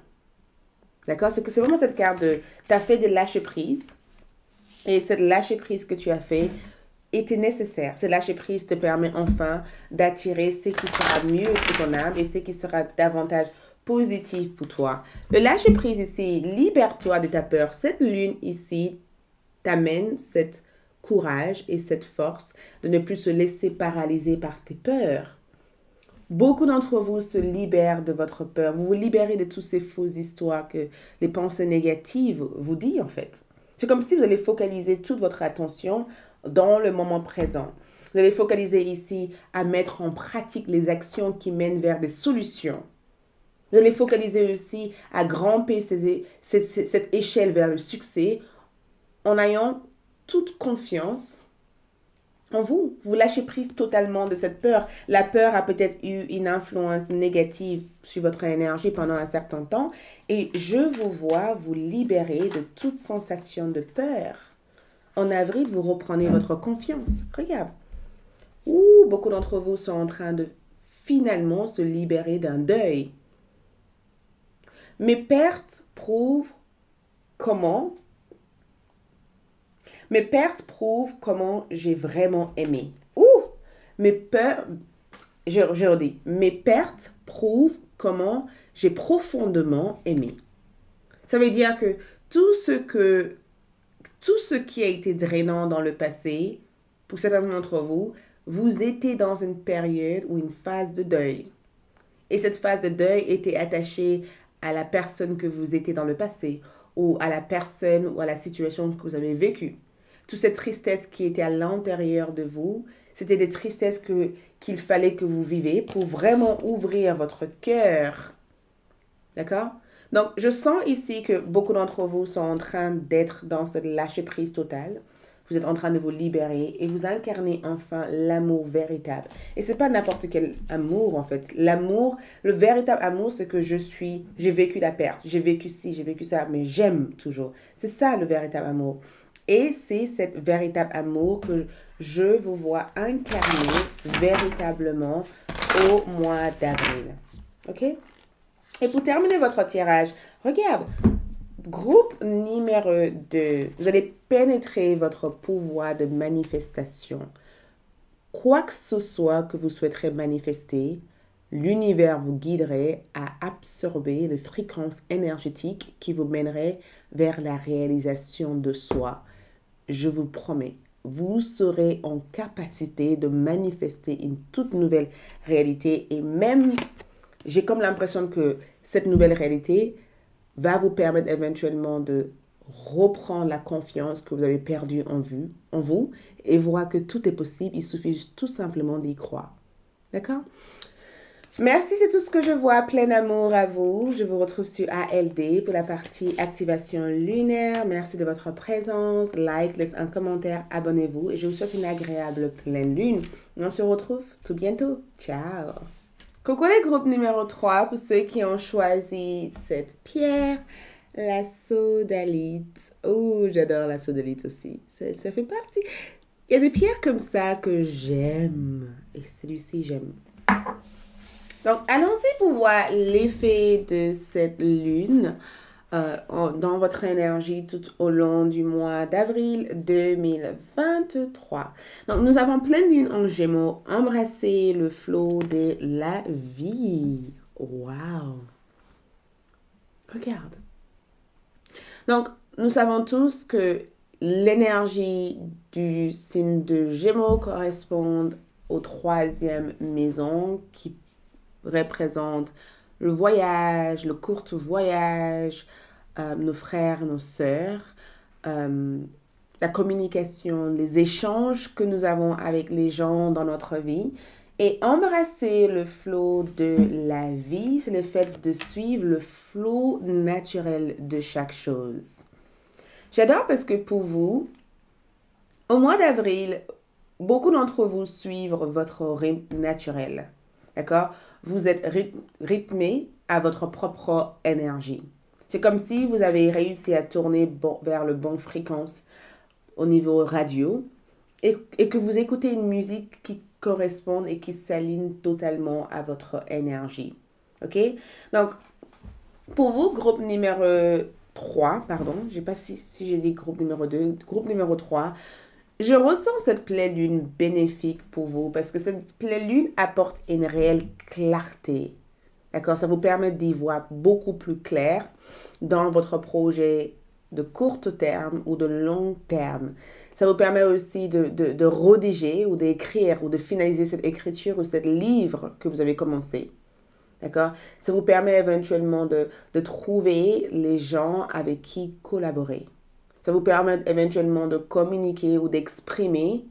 D'accord? C'est vraiment cette carte de, tu as fait de lâcher prise et cette lâcher prise que tu as fait était nécessaire. Cette lâcher prise te permet enfin d'attirer ce qui sera mieux pour ton âme et ce qui sera davantage positif pour toi. Le lâcher prise ici, libère-toi de ta peur. Cette lune ici t'amène cette courage et cette force de ne plus se laisser paralyser par tes peurs. Beaucoup d'entre vous se libèrent de votre peur. Vous vous libérez de toutes ces fausses histoires que les pensées négatives vous disent en fait. C'est comme si vous allez focaliser toute votre attention dans le moment présent. Vous allez focaliser ici à mettre en pratique les actions qui mènent vers des solutions. Vous allez focaliser aussi à grimper cette échelle vers le succès en ayant toute confiance en vous. Vous lâchez prise totalement de cette peur. La peur a peut-être eu une influence négative sur votre énergie pendant un certain temps et je vous vois vous libérer de toute sensation de peur. En avril, vous reprenez votre confiance. Regarde. Beaucoup d'entre vous sont en train de finalement se libérer d'un deuil. Mes pertes prouvent comment j'ai vraiment aimé. Mes pertes prouvent comment j'ai profondément aimé. Ça veut dire que tout ce qui a été drainant dans le passé, pour certains d'entre vous, vous étiez dans une période ou une phase de deuil. Et cette phase de deuil était attachée à la personne que vous étiez dans le passé, ou à la personne ou à la situation que vous avez vécue. Toute cette tristesse qui était à l'intérieur de vous, c'était des tristesses qu'il fallait que vous viviez pour vraiment ouvrir votre cœur. D'accord? Donc, je sens ici que beaucoup d'entre vous sont en train d'être dans cette lâcher-prise totale. Vous êtes en train de vous libérer et vous incarnez enfin l'amour véritable. Et ce n'est pas n'importe quel amour, en fait. L'amour, le véritable amour, c'est que j'ai vécu la perte, j'ai vécu ci, j'ai vécu ça, mais j'aime toujours. C'est ça le véritable amour. Et c'est cet véritable amour que je vous vois incarner véritablement au mois d'avril. OK? Et pour terminer votre tirage, regarde, groupe numéro 2, vous allez pénétrer votre pouvoir de manifestation. Quoi que ce soit que vous souhaiterez manifester, l'univers vous guiderait à absorber les fréquences énergétiques qui vous mèneraient vers la réalisation de soi. Je vous promets, vous serez en capacité de manifester une toute nouvelle réalité et même, j'ai comme l'impression que cette nouvelle réalité va vous permettre éventuellement de reprendre la confiance que vous avez perdue en vous et voir que tout est possible, il suffit tout simplement d'y croire. D'accord? Merci, c'est tout ce que je vois. Plein d'amour à vous. Je vous retrouve sur ALD pour la partie activation lunaire. Merci de votre présence. Like, laissez un commentaire, abonnez-vous et je vous souhaite une agréable pleine lune. On se retrouve tout bientôt. Ciao! Coucou les groupes numéro 3 pour ceux qui ont choisi cette pierre, la sodalite. Oh, j'adore la sodalite aussi. Ça fait partie. Il y a des pierres comme ça que j'aime. Et celui-ci, j'aime. Donc, allons-y pour voir l'effet de cette lune dans votre énergie tout au long du mois d'avril 2023. Donc, nous avons pleine lune en Gémeaux. Embrasser le flot de la vie. Wow! Regarde. Donc, nous savons tous que l'énergie du signe de Gémeaux correspond aux 3e maison qui représente le voyage, le court voyage, nos frères, nos sœurs, la communication, les échanges que nous avons avec les gens dans notre vie. Et embrasser le flot de la vie, c'est le fait de suivre le flot naturel de chaque chose. J'adore parce que pour vous, au mois d'avril, beaucoup d'entre vous suivent votre rythme naturel. D'accord? Vous êtes rythmé à votre propre énergie. C'est comme si vous avez réussi à tourner vers le bon fréquence au niveau radio et que vous écoutez une musique qui correspond et qui s'aligne totalement à votre énergie. OK? Donc, pour vous, groupe numéro 3, pardon, je ne sais pas si j'ai dit groupe numéro 2, groupe numéro 3, je ressens cette pleine lune bénéfique pour vous parce que cette pleine lune apporte une réelle clarté. D'accord? Ça vous permet d'y voir beaucoup plus clair dans votre projet de court terme ou de long terme. Ça vous permet aussi de rédiger ou d'écrire ou de finaliser cette écriture ou ce livre que vous avez commencé. D'accord? Ça vous permet éventuellement de trouver les gens avec qui collaborer. Ça vous permet éventuellement de communiquer ou d'exprimer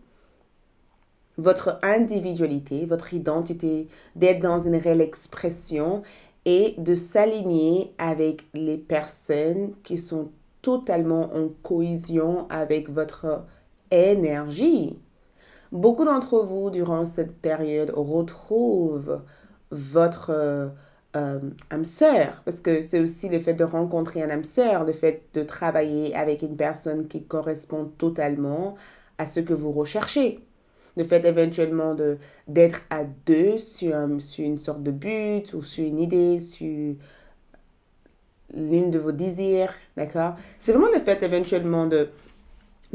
votre individualité, votre identité, d'être dans une réelle expression et de s'aligner avec les personnes qui sont totalement en cohésion avec votre énergie. Beaucoup d'entre vous, durant cette période, retrouvent votre âme sœur, parce que c'est aussi le fait de rencontrer un âme sœur, le fait de travailler avec une personne qui correspond totalement à ce que vous recherchez. Le fait éventuellement d'être à deux sur une sorte de but ou sur une idée, sur l'une de vos désirs, d'accord? C'est vraiment le fait éventuellement de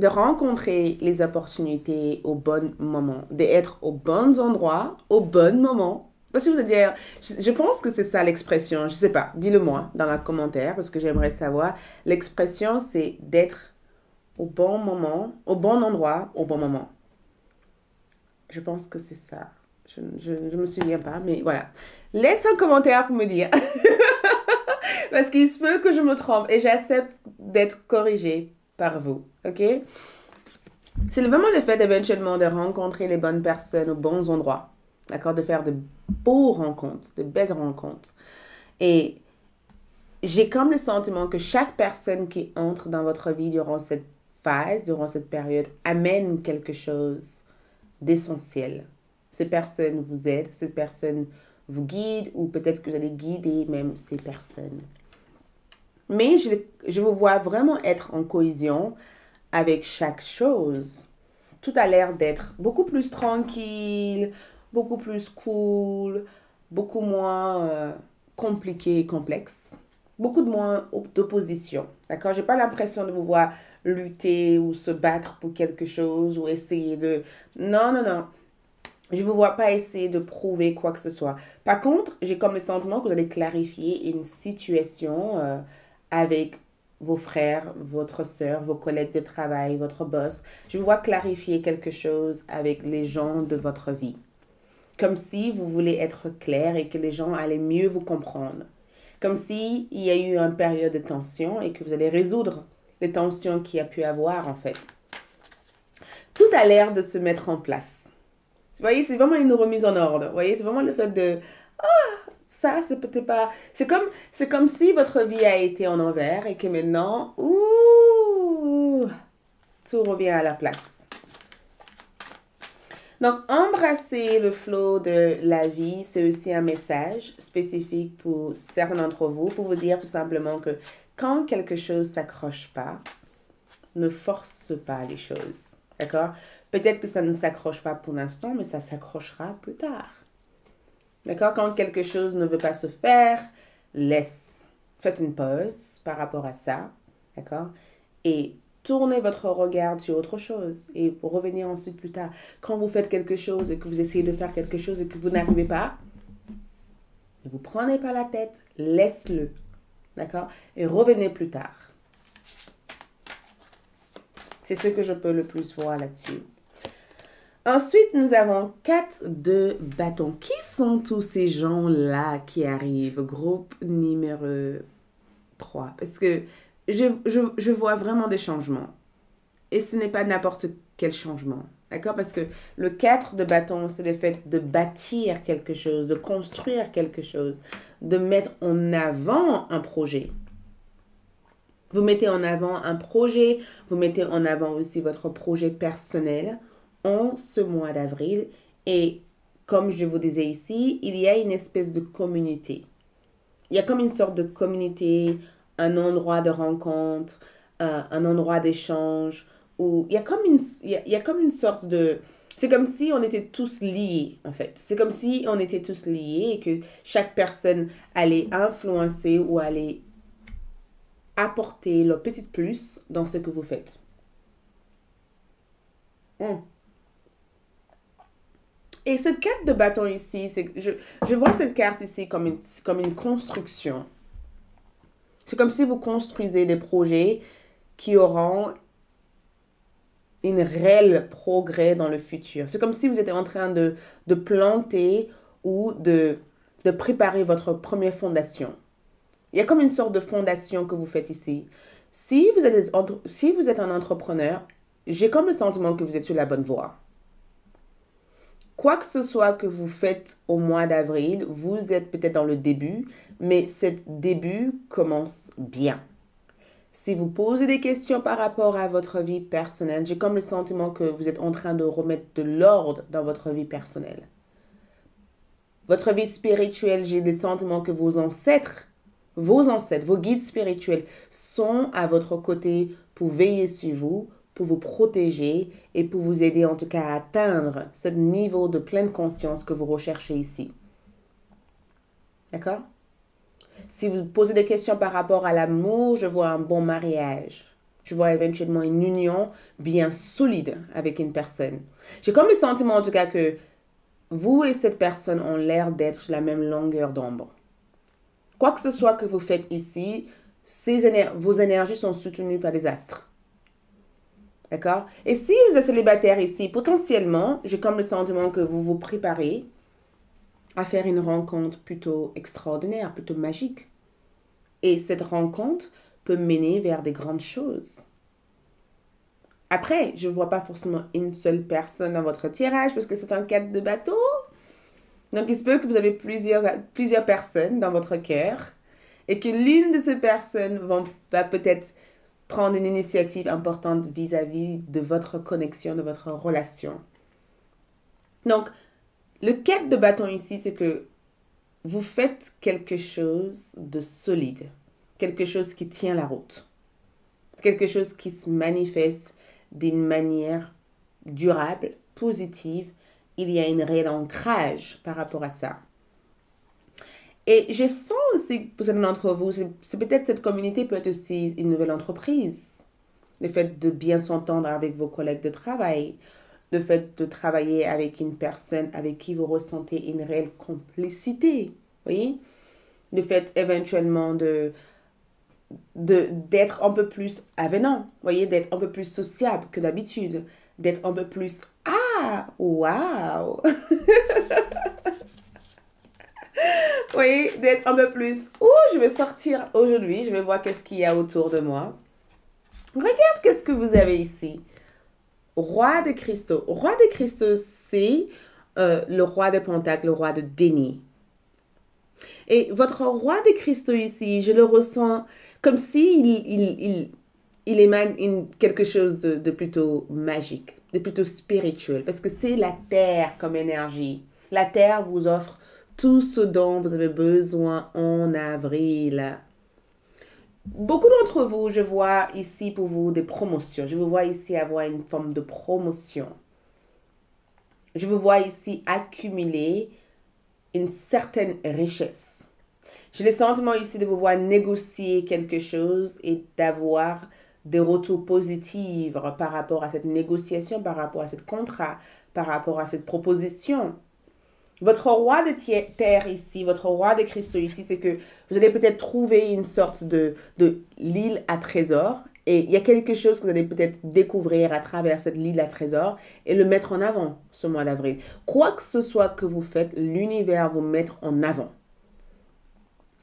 rencontrer les opportunités au bon moment, d'être aux bons endroits, au bon moment. Parce que vous allez dire, je pense que c'est ça l'expression, je sais pas, dis-le-moi dans les commentaires parce que j'aimerais savoir. L'expression, c'est d'être au bon moment, au bon endroit, au bon moment. Je pense que c'est ça. Je me souviens pas, mais voilà. Laisse un commentaire pour me dire. Parce qu'il se peut que je me trompe et j'accepte d'être corrigée par vous, ok? C'est vraiment le fait éventuellement de rencontrer les bonnes personnes aux bons endroits, d'accord? De faire de beaux rencontres, de belles rencontres. Et j'ai comme le sentiment que chaque personne qui entre dans votre vie durant cette phase, durant cette période, amène quelque chose d'essentiel. Ces personnes vous aident, ces personnes vous guident ou peut-être que vous allez guider même ces personnes. Mais je vous vois vraiment être en cohésion avec chaque chose. Tout a l'air d'être beaucoup plus tranquille, beaucoup plus cool, beaucoup moins compliqué et complexe, beaucoup de moins d'opposition. D'accord? J'ai pas l'impression de vous voir lutter ou se battre pour quelque chose ou essayer de... Non, non, non. Je ne vous vois pas essayer de prouver quoi que ce soit. Par contre, j'ai comme le sentiment que vous allez clarifier une situation avec vos frères, votre sœur, vos collègues de travail, votre boss. Je vous vois clarifier quelque chose avec les gens de votre vie. Comme si vous voulez être clair et que les gens allaient mieux vous comprendre. Comme si il y a eu une période de tension et que vous allez résoudre les tensions qu'il y a pu avoir en fait. Tout a l'air de se mettre en place. Vous voyez, c'est vraiment une remise en ordre. Vous voyez, c'est vraiment le fait de... Ah, ça, c'est peut-être pas... C'est comme si votre vie a été en envers et que maintenant, ouh, tout revient à la place. Donc, embrasser le flot de la vie, c'est aussi un message spécifique pour certains d'entre vous, pour vous dire tout simplement que quand quelque chose ne s'accroche pas, ne force pas les choses. D'accord? Peut-être que ça ne s'accroche pas pour l'instant, mais ça s'accrochera plus tard. D'accord? Quand quelque chose ne veut pas se faire, laisse. Faites une pause par rapport à ça. D'accord? Et tournez votre regard sur autre chose et pour revenir ensuite plus tard. Quand vous faites quelque chose et que vous essayez de faire quelque chose et que vous n'arrivez pas, ne vous prenez pas la tête, laisse-le. D'accord? Et revenez plus tard. C'est ce que je peux le plus voir là-dessus. Ensuite, nous avons 4 de bâtons. Qui sont tous ces gens-là qui arrivent? Groupe numéro 3 parce que je vois vraiment des changements. Et ce n'est pas n'importe quel changement. D'accord? Parce que le 4 de bâton, c'est le fait de bâtir quelque chose, de construire quelque chose, de mettre en avant un projet. Vous mettez en avant un projet, vous mettez en avant aussi votre projet personnel en ce mois d'avril. Et comme je vous disais ici, il y a une espèce de communauté. Il y a comme une sorte de communauté, un endroit de rencontre, un endroit d'échange, où il y a comme une sorte de... C'est comme si on était tous liés, en fait. C'est comme si on était tous liés et que chaque personne allait influencer ou allait apporter leur petit plus dans ce que vous faites. Mm. Et cette carte de bâton ici, je vois cette carte ici comme une construction. C'est comme si vous construisez des projets qui auront un réel progrès dans le futur. C'est comme si vous étiez en train de planter ou de préparer votre première fondation. Il y a comme une sorte de fondation que vous faites ici. Si vous êtes un entrepreneur, j'ai comme le sentiment que vous êtes sur la bonne voie. Quoi que ce soit que vous faites au mois d'avril, vous êtes peut-être dans le début, mais ce début commence bien. Si vous posez des questions par rapport à votre vie personnelle, j'ai comme le sentiment que vous êtes en train de remettre de l'ordre dans votre vie personnelle. Votre vie spirituelle, j'ai le sentiment que vos ancêtres, vos guides spirituels sont à votre côté pour veiller sur vous, pour vous protéger et pour vous aider en tout cas à atteindre ce niveau de pleine conscience que vous recherchez ici. D'accord? Si vous posez des questions par rapport à l'amour, je vois un bon mariage. Je vois éventuellement une union bien solide avec une personne. J'ai comme le sentiment en tout cas que vous et cette personne ont l'air d'être sur la même longueur d'ombre. Quoi que ce soit que vous faites ici, vos énergies sont soutenues par les astres. D'accord? Et si vous êtes célibataire ici, potentiellement, j'ai comme le sentiment que vous vous préparez à faire une rencontre plutôt extraordinaire, plutôt magique. Et cette rencontre peut mener vers des grandes choses. Après, je ne vois pas forcément une seule personne dans votre tirage parce que c'est un 4 de bateau. Donc, il se peut que vous avez plusieurs personnes dans votre cœur et que l'une de ces personnes va peut-être prendre une initiative importante vis-à-vis de votre connexion, de votre relation. Donc, le 4 de bâton ici, c'est que vous faites quelque chose de solide, quelque chose qui tient la route, quelque chose qui se manifeste d'une manière durable, positive. Il y a un réel ancrage par rapport à ça. Et je sens aussi que pour certains d'entre vous, c'est peut-être cette communauté peut être aussi une nouvelle entreprise. Le fait de bien s'entendre avec vos collègues de travail, le fait de travailler avec une personne avec qui vous ressentez une réelle complicité, voyez? Le fait éventuellement d'être un peu plus avenant, voyez, d'être un peu plus sociable que d'habitude, d'être un peu plus ah, waouh, oui, d'être un peu plus je vais sortir aujourd'hui, je vais voir qu'est-ce qu'il y a autour de moi. Regarde qu'est-ce que vous avez ici. Roi de cristaux. Roi de cristaux, c'est le roi de pentacles, le roi de déni. Et votre roi de cristaux ici, je le ressens comme si il émane quelque chose de plutôt magique, de plutôt spirituel, parce que c'est la terre comme énergie. La terre vous offre tout ce dont vous avez besoin en avril. Beaucoup d'entre vous, je vois ici pour vous des promotions. Je vous vois ici avoir une forme de promotion. Je vous vois ici accumuler une certaine richesse. J'ai le sentiment ici de vous voir négocier quelque chose et d'avoir des retours positifs par rapport à cette négociation, par rapport à ce contrat, par rapport à cette proposition. Votre roi de terre ici, votre roi de cristaux ici, c'est que vous allez peut-être trouver une sorte de l'île à trésor. Et il y a quelque chose que vous allez peut-être découvrir à travers cette île à trésor et le mettre en avant ce mois d'avril. Quoi que ce soit que vous faites, l'univers vous mettre en avant.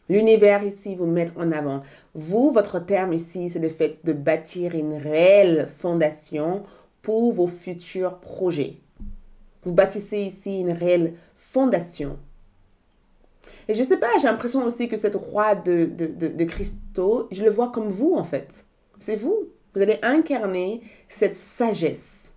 L'univers ici vous met en avant. Vous, votre terme ici, c'est le fait de bâtir une réelle fondation pour vos futurs projets. Vous bâtissez ici une réelle fondation. Et je ne sais pas, j'ai l'impression aussi que cette roi de cristaux, je le vois comme vous en fait. C'est vous. Vous allez incarner cette sagesse.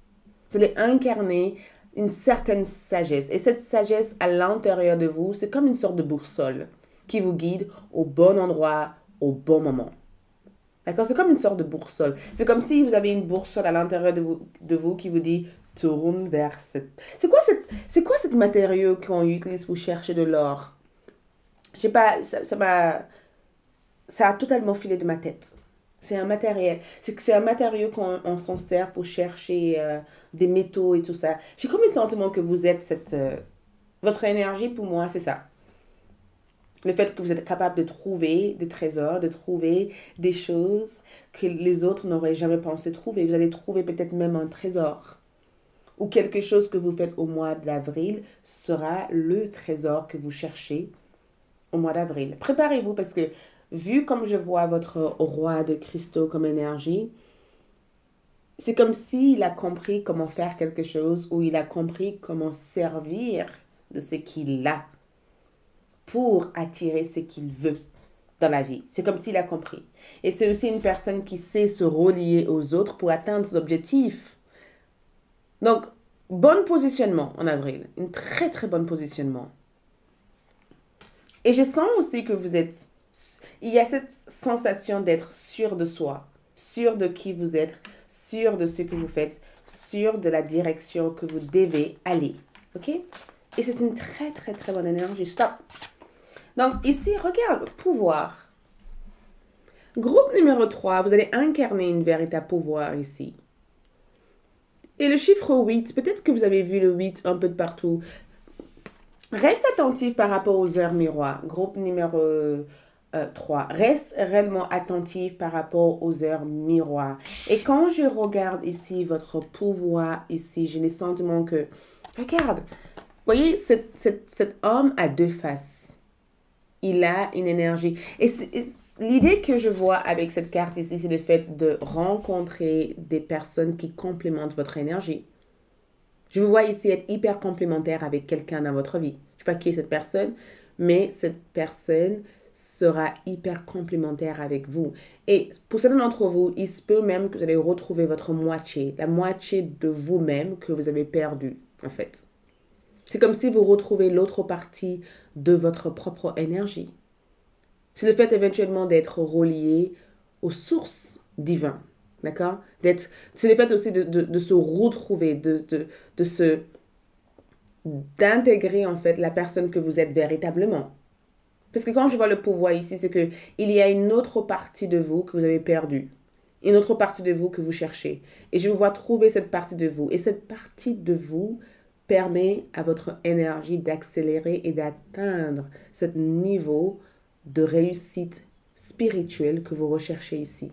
Vous allez incarner une certaine sagesse. Et cette sagesse à l'intérieur de vous, c'est comme une sorte de boussole qui vous guide au bon endroit, au bon moment. D'accord? C'est comme une sorte de boussole. C'est comme si vous avez une boussole à l'intérieur de vous qui vous dit tourne vers cette... C'est quoi cette matériau qu'on utilise pour chercher de l'or? Je sais pas, ça a totalement filé de ma tête. C'est un matériel. C'est un matériau qu'on s'en sert pour chercher des métaux et tout ça. J'ai comme le sentiment que vous êtes votre énergie, pour moi, c'est ça. Le fait que vous êtes capable de trouver des trésors, de trouver des choses que les autres n'auraient jamais pensé trouver. Vous allez trouver peut-être même un trésor. Ou quelque chose que vous faites au mois d'avril sera le trésor que vous cherchez au mois d'avril. Préparez-vous parce que vu comme je vois votre roi de cristaux comme énergie, c'est comme s'il a compris comment faire quelque chose ou il a compris comment servir de ce qu'il a pour attirer ce qu'il veut dans la vie. C'est comme s'il a compris. Et c'est aussi une personne qui sait se relier aux autres pour atteindre ses objectifs. Donc, bon positionnement en avril. Un très, très bon positionnement. Et je sens aussi que vous êtes... Il y a cette sensation d'être sûr de soi, sûr de qui vous êtes, sûr de ce que vous faites, sûr de la direction que vous devez aller. OK? Et c'est une très, très, très bonne énergie. Stop! Donc, ici, regarde, pouvoir. Groupe numéro 3, vous allez incarner une véritable pouvoir ici. Et le chiffre 8, peut-être que vous avez vu le 8 un peu de partout. Reste attentif par rapport aux heures miroirs. Groupe numéro 3. Reste réellement attentif par rapport aux heures miroirs. Et quand je regarde ici votre pouvoir, ici, j'ai le sentiment que... Regarde, vous voyez, cet homme a deux faces. Il a une énergie. Et l'idée que je vois avec cette carte ici, c'est le fait de rencontrer des personnes qui complémentent votre énergie. Je vous vois ici être hyper complémentaire avec quelqu'un dans votre vie. Je ne sais pas qui est cette personne, mais cette personne sera hyper complémentaire avec vous. Et pour certains d'entre vous, il se peut même que vous allez retrouver votre moitié, la moitié de vous-même que vous avez perdu, en fait. C'est comme si vous retrouvez l'autre partie de votre propre énergie. C'est le fait éventuellement d'être relié aux sources divines. D'accord? C'est le fait aussi de se retrouver, d'intégrer en fait la personne que vous êtes véritablement. Parce que quand je vois le pouvoir ici, c'est qu'il y a une autre partie de vous que vous avez perdue. Une autre partie de vous que vous cherchez. Et je vous vois trouver cette partie de vous. Et cette partie de vous permet à votre énergie d'accélérer et d'atteindre ce niveau de réussite spirituelle que vous recherchez ici.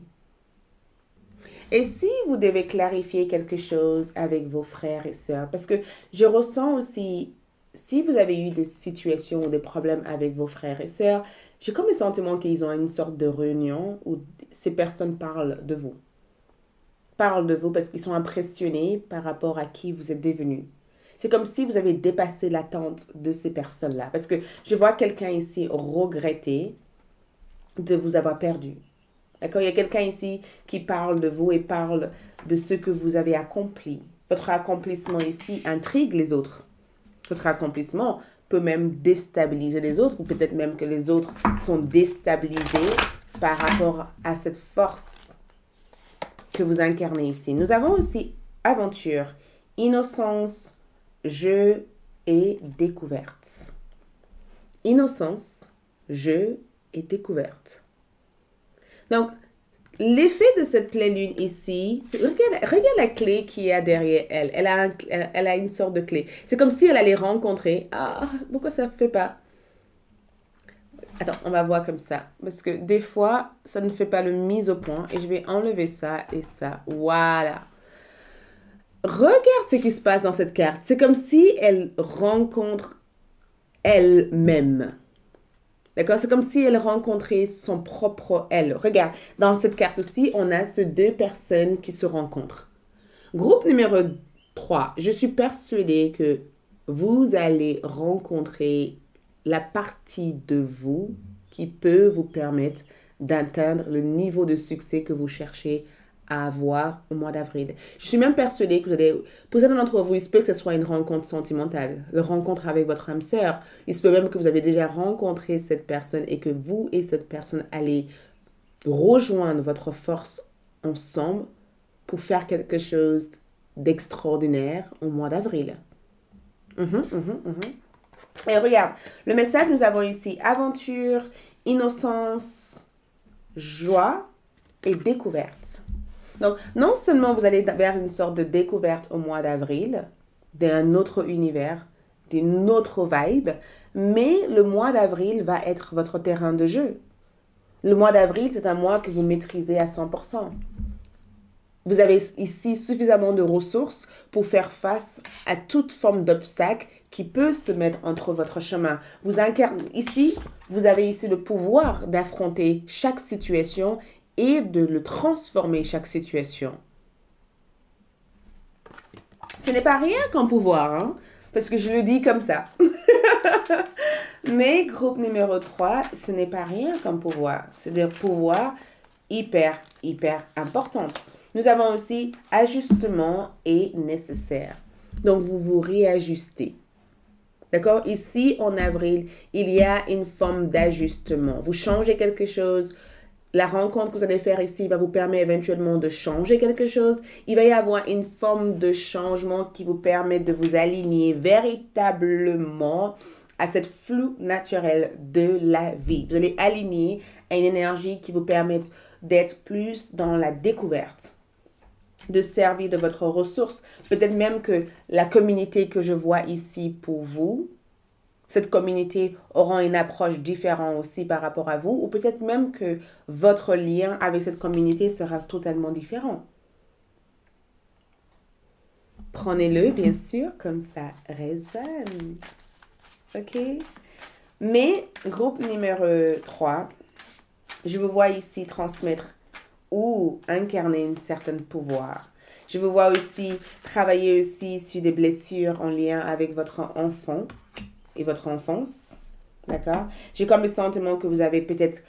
Et si vous devez clarifier quelque chose avec vos frères et sœurs, parce que je ressens aussi, si vous avez eu des situations ou des problèmes avec vos frères et sœurs, j'ai comme le sentiment qu'ils ont une sorte de réunion où ces personnes parlent de vous. Parlent de vous parce qu'ils sont impressionnés par rapport à qui vous êtes devenu. C'est comme si vous avez dépassé l'attente de ces personnes-là. Parce que je vois quelqu'un ici regretter de vous avoir perdu. D'accord? Il y a quelqu'un ici qui parle de vous et parle de ce que vous avez accompli. Votre accomplissement ici intrigue les autres. Votre accomplissement peut même déstabiliser les autres ou peut-être même que les autres sont déstabilisés par rapport à cette force que vous incarnez ici. Nous avons aussi aventure, innocence, jeu et découverte. Innocence, jeu et découverte. Donc, l'effet de cette pleine lune ici, regarde la clé qu'il y a derrière elle. Elle a une sorte de clé. C'est comme si elle allait rencontrer. Ah, pourquoi ça ne fait pas? Attends, on va voir comme ça. Parce que des fois, ça ne fait pas le mise au point. Et je vais enlever ça et ça. Voilà. Regarde ce qui se passe dans cette carte. C'est comme si elle rencontre elle-même. D'accord? C'est comme si elle rencontrait son propre elle. Regarde, dans cette carte aussi, on a ces deux personnes qui se rencontrent. Groupe numéro 3, je suis persuadée que vous allez rencontrer la partie de vous qui peut vous permettre d'atteindre le niveau de succès que vous cherchez à avoir au mois d'avril. Je suis même persuadée que vous allez, pour certains d'entre vous, il se peut que ce soit une rencontre sentimentale, une rencontre avec votre âme sœur. Il se peut même que vous avez déjà rencontré cette personne et que vous et cette personne allez rejoindre votre force ensemble pour faire quelque chose d'extraordinaire au mois d'avril. Et regarde, le message, nous avons ici aventure, innocence, joie et découverte. Donc, non seulement vous allez vers une sorte de découverte au mois d'avril, d'un autre univers, d'une autre vibe, mais le mois d'avril va être votre terrain de jeu. Le mois d'avril, c'est un mois que vous maîtrisez à 100%. Vous avez ici suffisamment de ressources pour faire face à toute forme d'obstacle qui peut se mettre entre votre chemin. Ici, vous avez ici le pouvoir d'affronter chaque situation et de le transformer chaque situation. Ce n'est pas rien qu'un pouvoir, hein, parce que je le dis comme ça. Mais groupe numéro 3, ce n'est pas rien qu'un pouvoir. C'est un pouvoir hyper important. Nous avons aussi ajustement est nécessaire. Donc, vous vous réajustez. D'accord? Ici, en avril, il y a une forme d'ajustement. Vous changez quelque chose. La rencontre que vous allez faire ici va vous permettre éventuellement de changer quelque chose. Il va y avoir une forme de changement qui vous permet de vous aligner véritablement à cette flux naturel de la vie. Vous allez aligner à une énergie qui vous permet d'être plus dans la découverte, de servir de votre ressource. Peut-être même que la communauté que je vois ici pour vous, cette communauté aura une approche différente aussi par rapport à vous, ou peut-être même que votre lien avec cette communauté sera totalement différent. Prenez-le, bien sûr, comme ça résonne. OK? Mais, groupe numéro 3, je vous vois ici transmettre ou incarner un certain pouvoir. Je vous vois aussi travailler aussi sur des blessures en lien avec votre enfant et votre enfance. D'accord? J'ai comme le sentiment que vous avez peut-être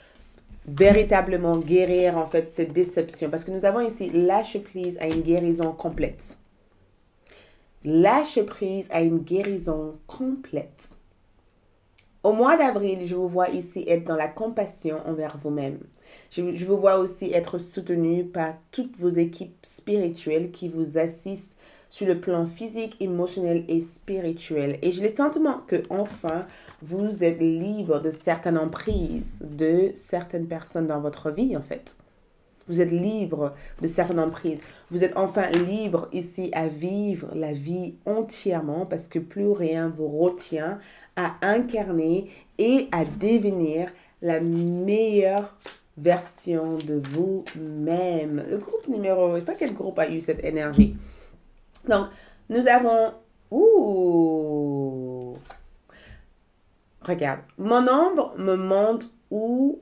véritablement guérir en fait cette déception. Parce que nous avons ici lâcher prise à une guérison complète. Lâcher prise à une guérison complète. Au mois d'avril, je vous vois ici être dans la compassion envers vous-même. Je vous vois aussi être soutenu par toutes vos équipes spirituelles qui vous assistent sur le plan physique, émotionnel et spirituel. Et j'ai le sentiment que enfin, vous êtes libre de certaines emprises de certaines personnes dans votre vie en fait. Vous êtes libre de certaines emprises. Vous êtes enfin libre ici à vivre la vie entièrement parce que plus rien vous retient à incarner et à devenir la meilleure version de vous-même. Le groupe numéro, je ne sais pas quel groupe a eu cette énergie. Donc, nous avons... Ouh! Regarde, mon ombre me montre où...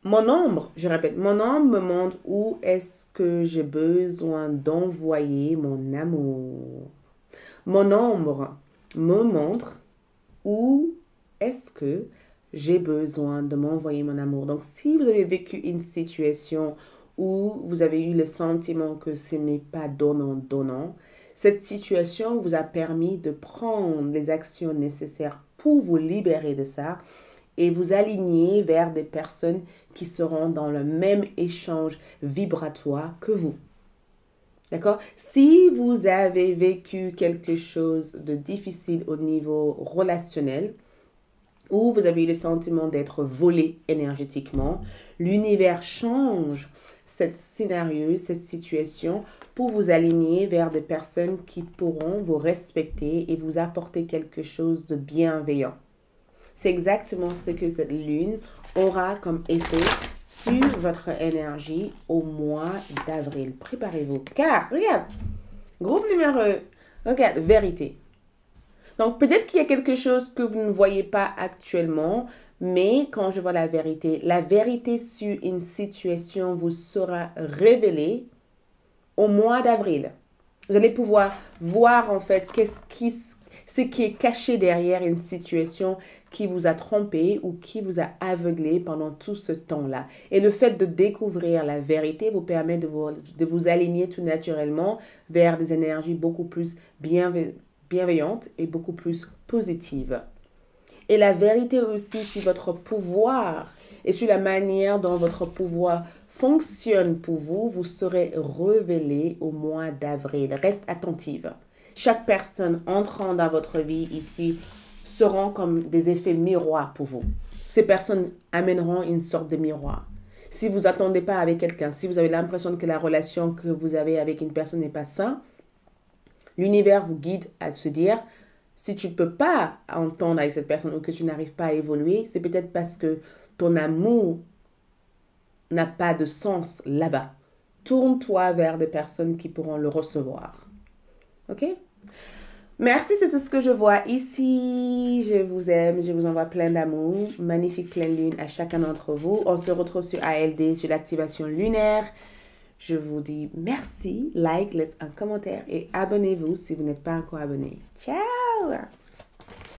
Mon ombre, je répète, mon ombre me montre où est-ce que j'ai besoin d'envoyer mon amour. Mon ombre me montre où est-ce que j'ai besoin de m'envoyer mon amour. Donc, si vous avez vécu une situation où vous avez eu le sentiment que ce n'est pas donnant-donnant, cette situation vous a permis de prendre les actions nécessaires pour vous libérer de ça et vous aligner vers des personnes qui seront dans le même échange vibratoire que vous. D'accord? Si vous avez vécu quelque chose de difficile au niveau relationnel, ou vous avez eu le sentiment d'être volé énergétiquement, l'univers change cette scénario, cette situation pour vous aligner vers des personnes qui pourront vous respecter et vous apporter quelque chose de bienveillant. C'est exactement ce que cette lune aura comme effet sur votre énergie au mois d'avril. Préparez-vous. Car, regarde, groupe numéro, regarde, vérité. Donc, peut-être qu'il y a quelque chose que vous ne voyez pas actuellement, mais quand je vois la vérité sur une situation vous sera révélée au mois d'avril. Vous allez pouvoir voir en fait ce qui est caché derrière une situation qui vous a trompé ou qui vous a aveuglé pendant tout ce temps-là. Et le fait de découvrir la vérité vous permet de vous aligner tout naturellement vers des énergies beaucoup plus bienveillantes et beaucoup plus positives. Et la vérité aussi sur votre pouvoir et sur la manière dont votre pouvoir fonctionne pour vous, vous serez révélé au mois d'avril. Reste attentive. Chaque personne entrant dans votre vie ici seront comme des effets miroirs pour vous. Ces personnes amèneront une sorte de miroir. Si vous n'attendez pas avec quelqu'un, si vous avez l'impression que la relation que vous avez avec une personne n'est pas saine, l'univers vous guide à se dire, si tu ne peux pas entendre avec cette personne ou que tu n'arrives pas à évoluer, c'est peut-être parce que ton amour n'a pas de sens là-bas. Tourne-toi vers des personnes qui pourront le recevoir. OK? Merci, c'est tout ce que je vois ici. Je vous aime, je vous envoie plein d'amour. Magnifique pleine lune à chacun d'entre vous. On se retrouve sur ALD, sur l'activation lunaire. Je vous dis merci, like, laisse un commentaire et abonnez-vous si vous n'êtes pas encore abonné. Ciao!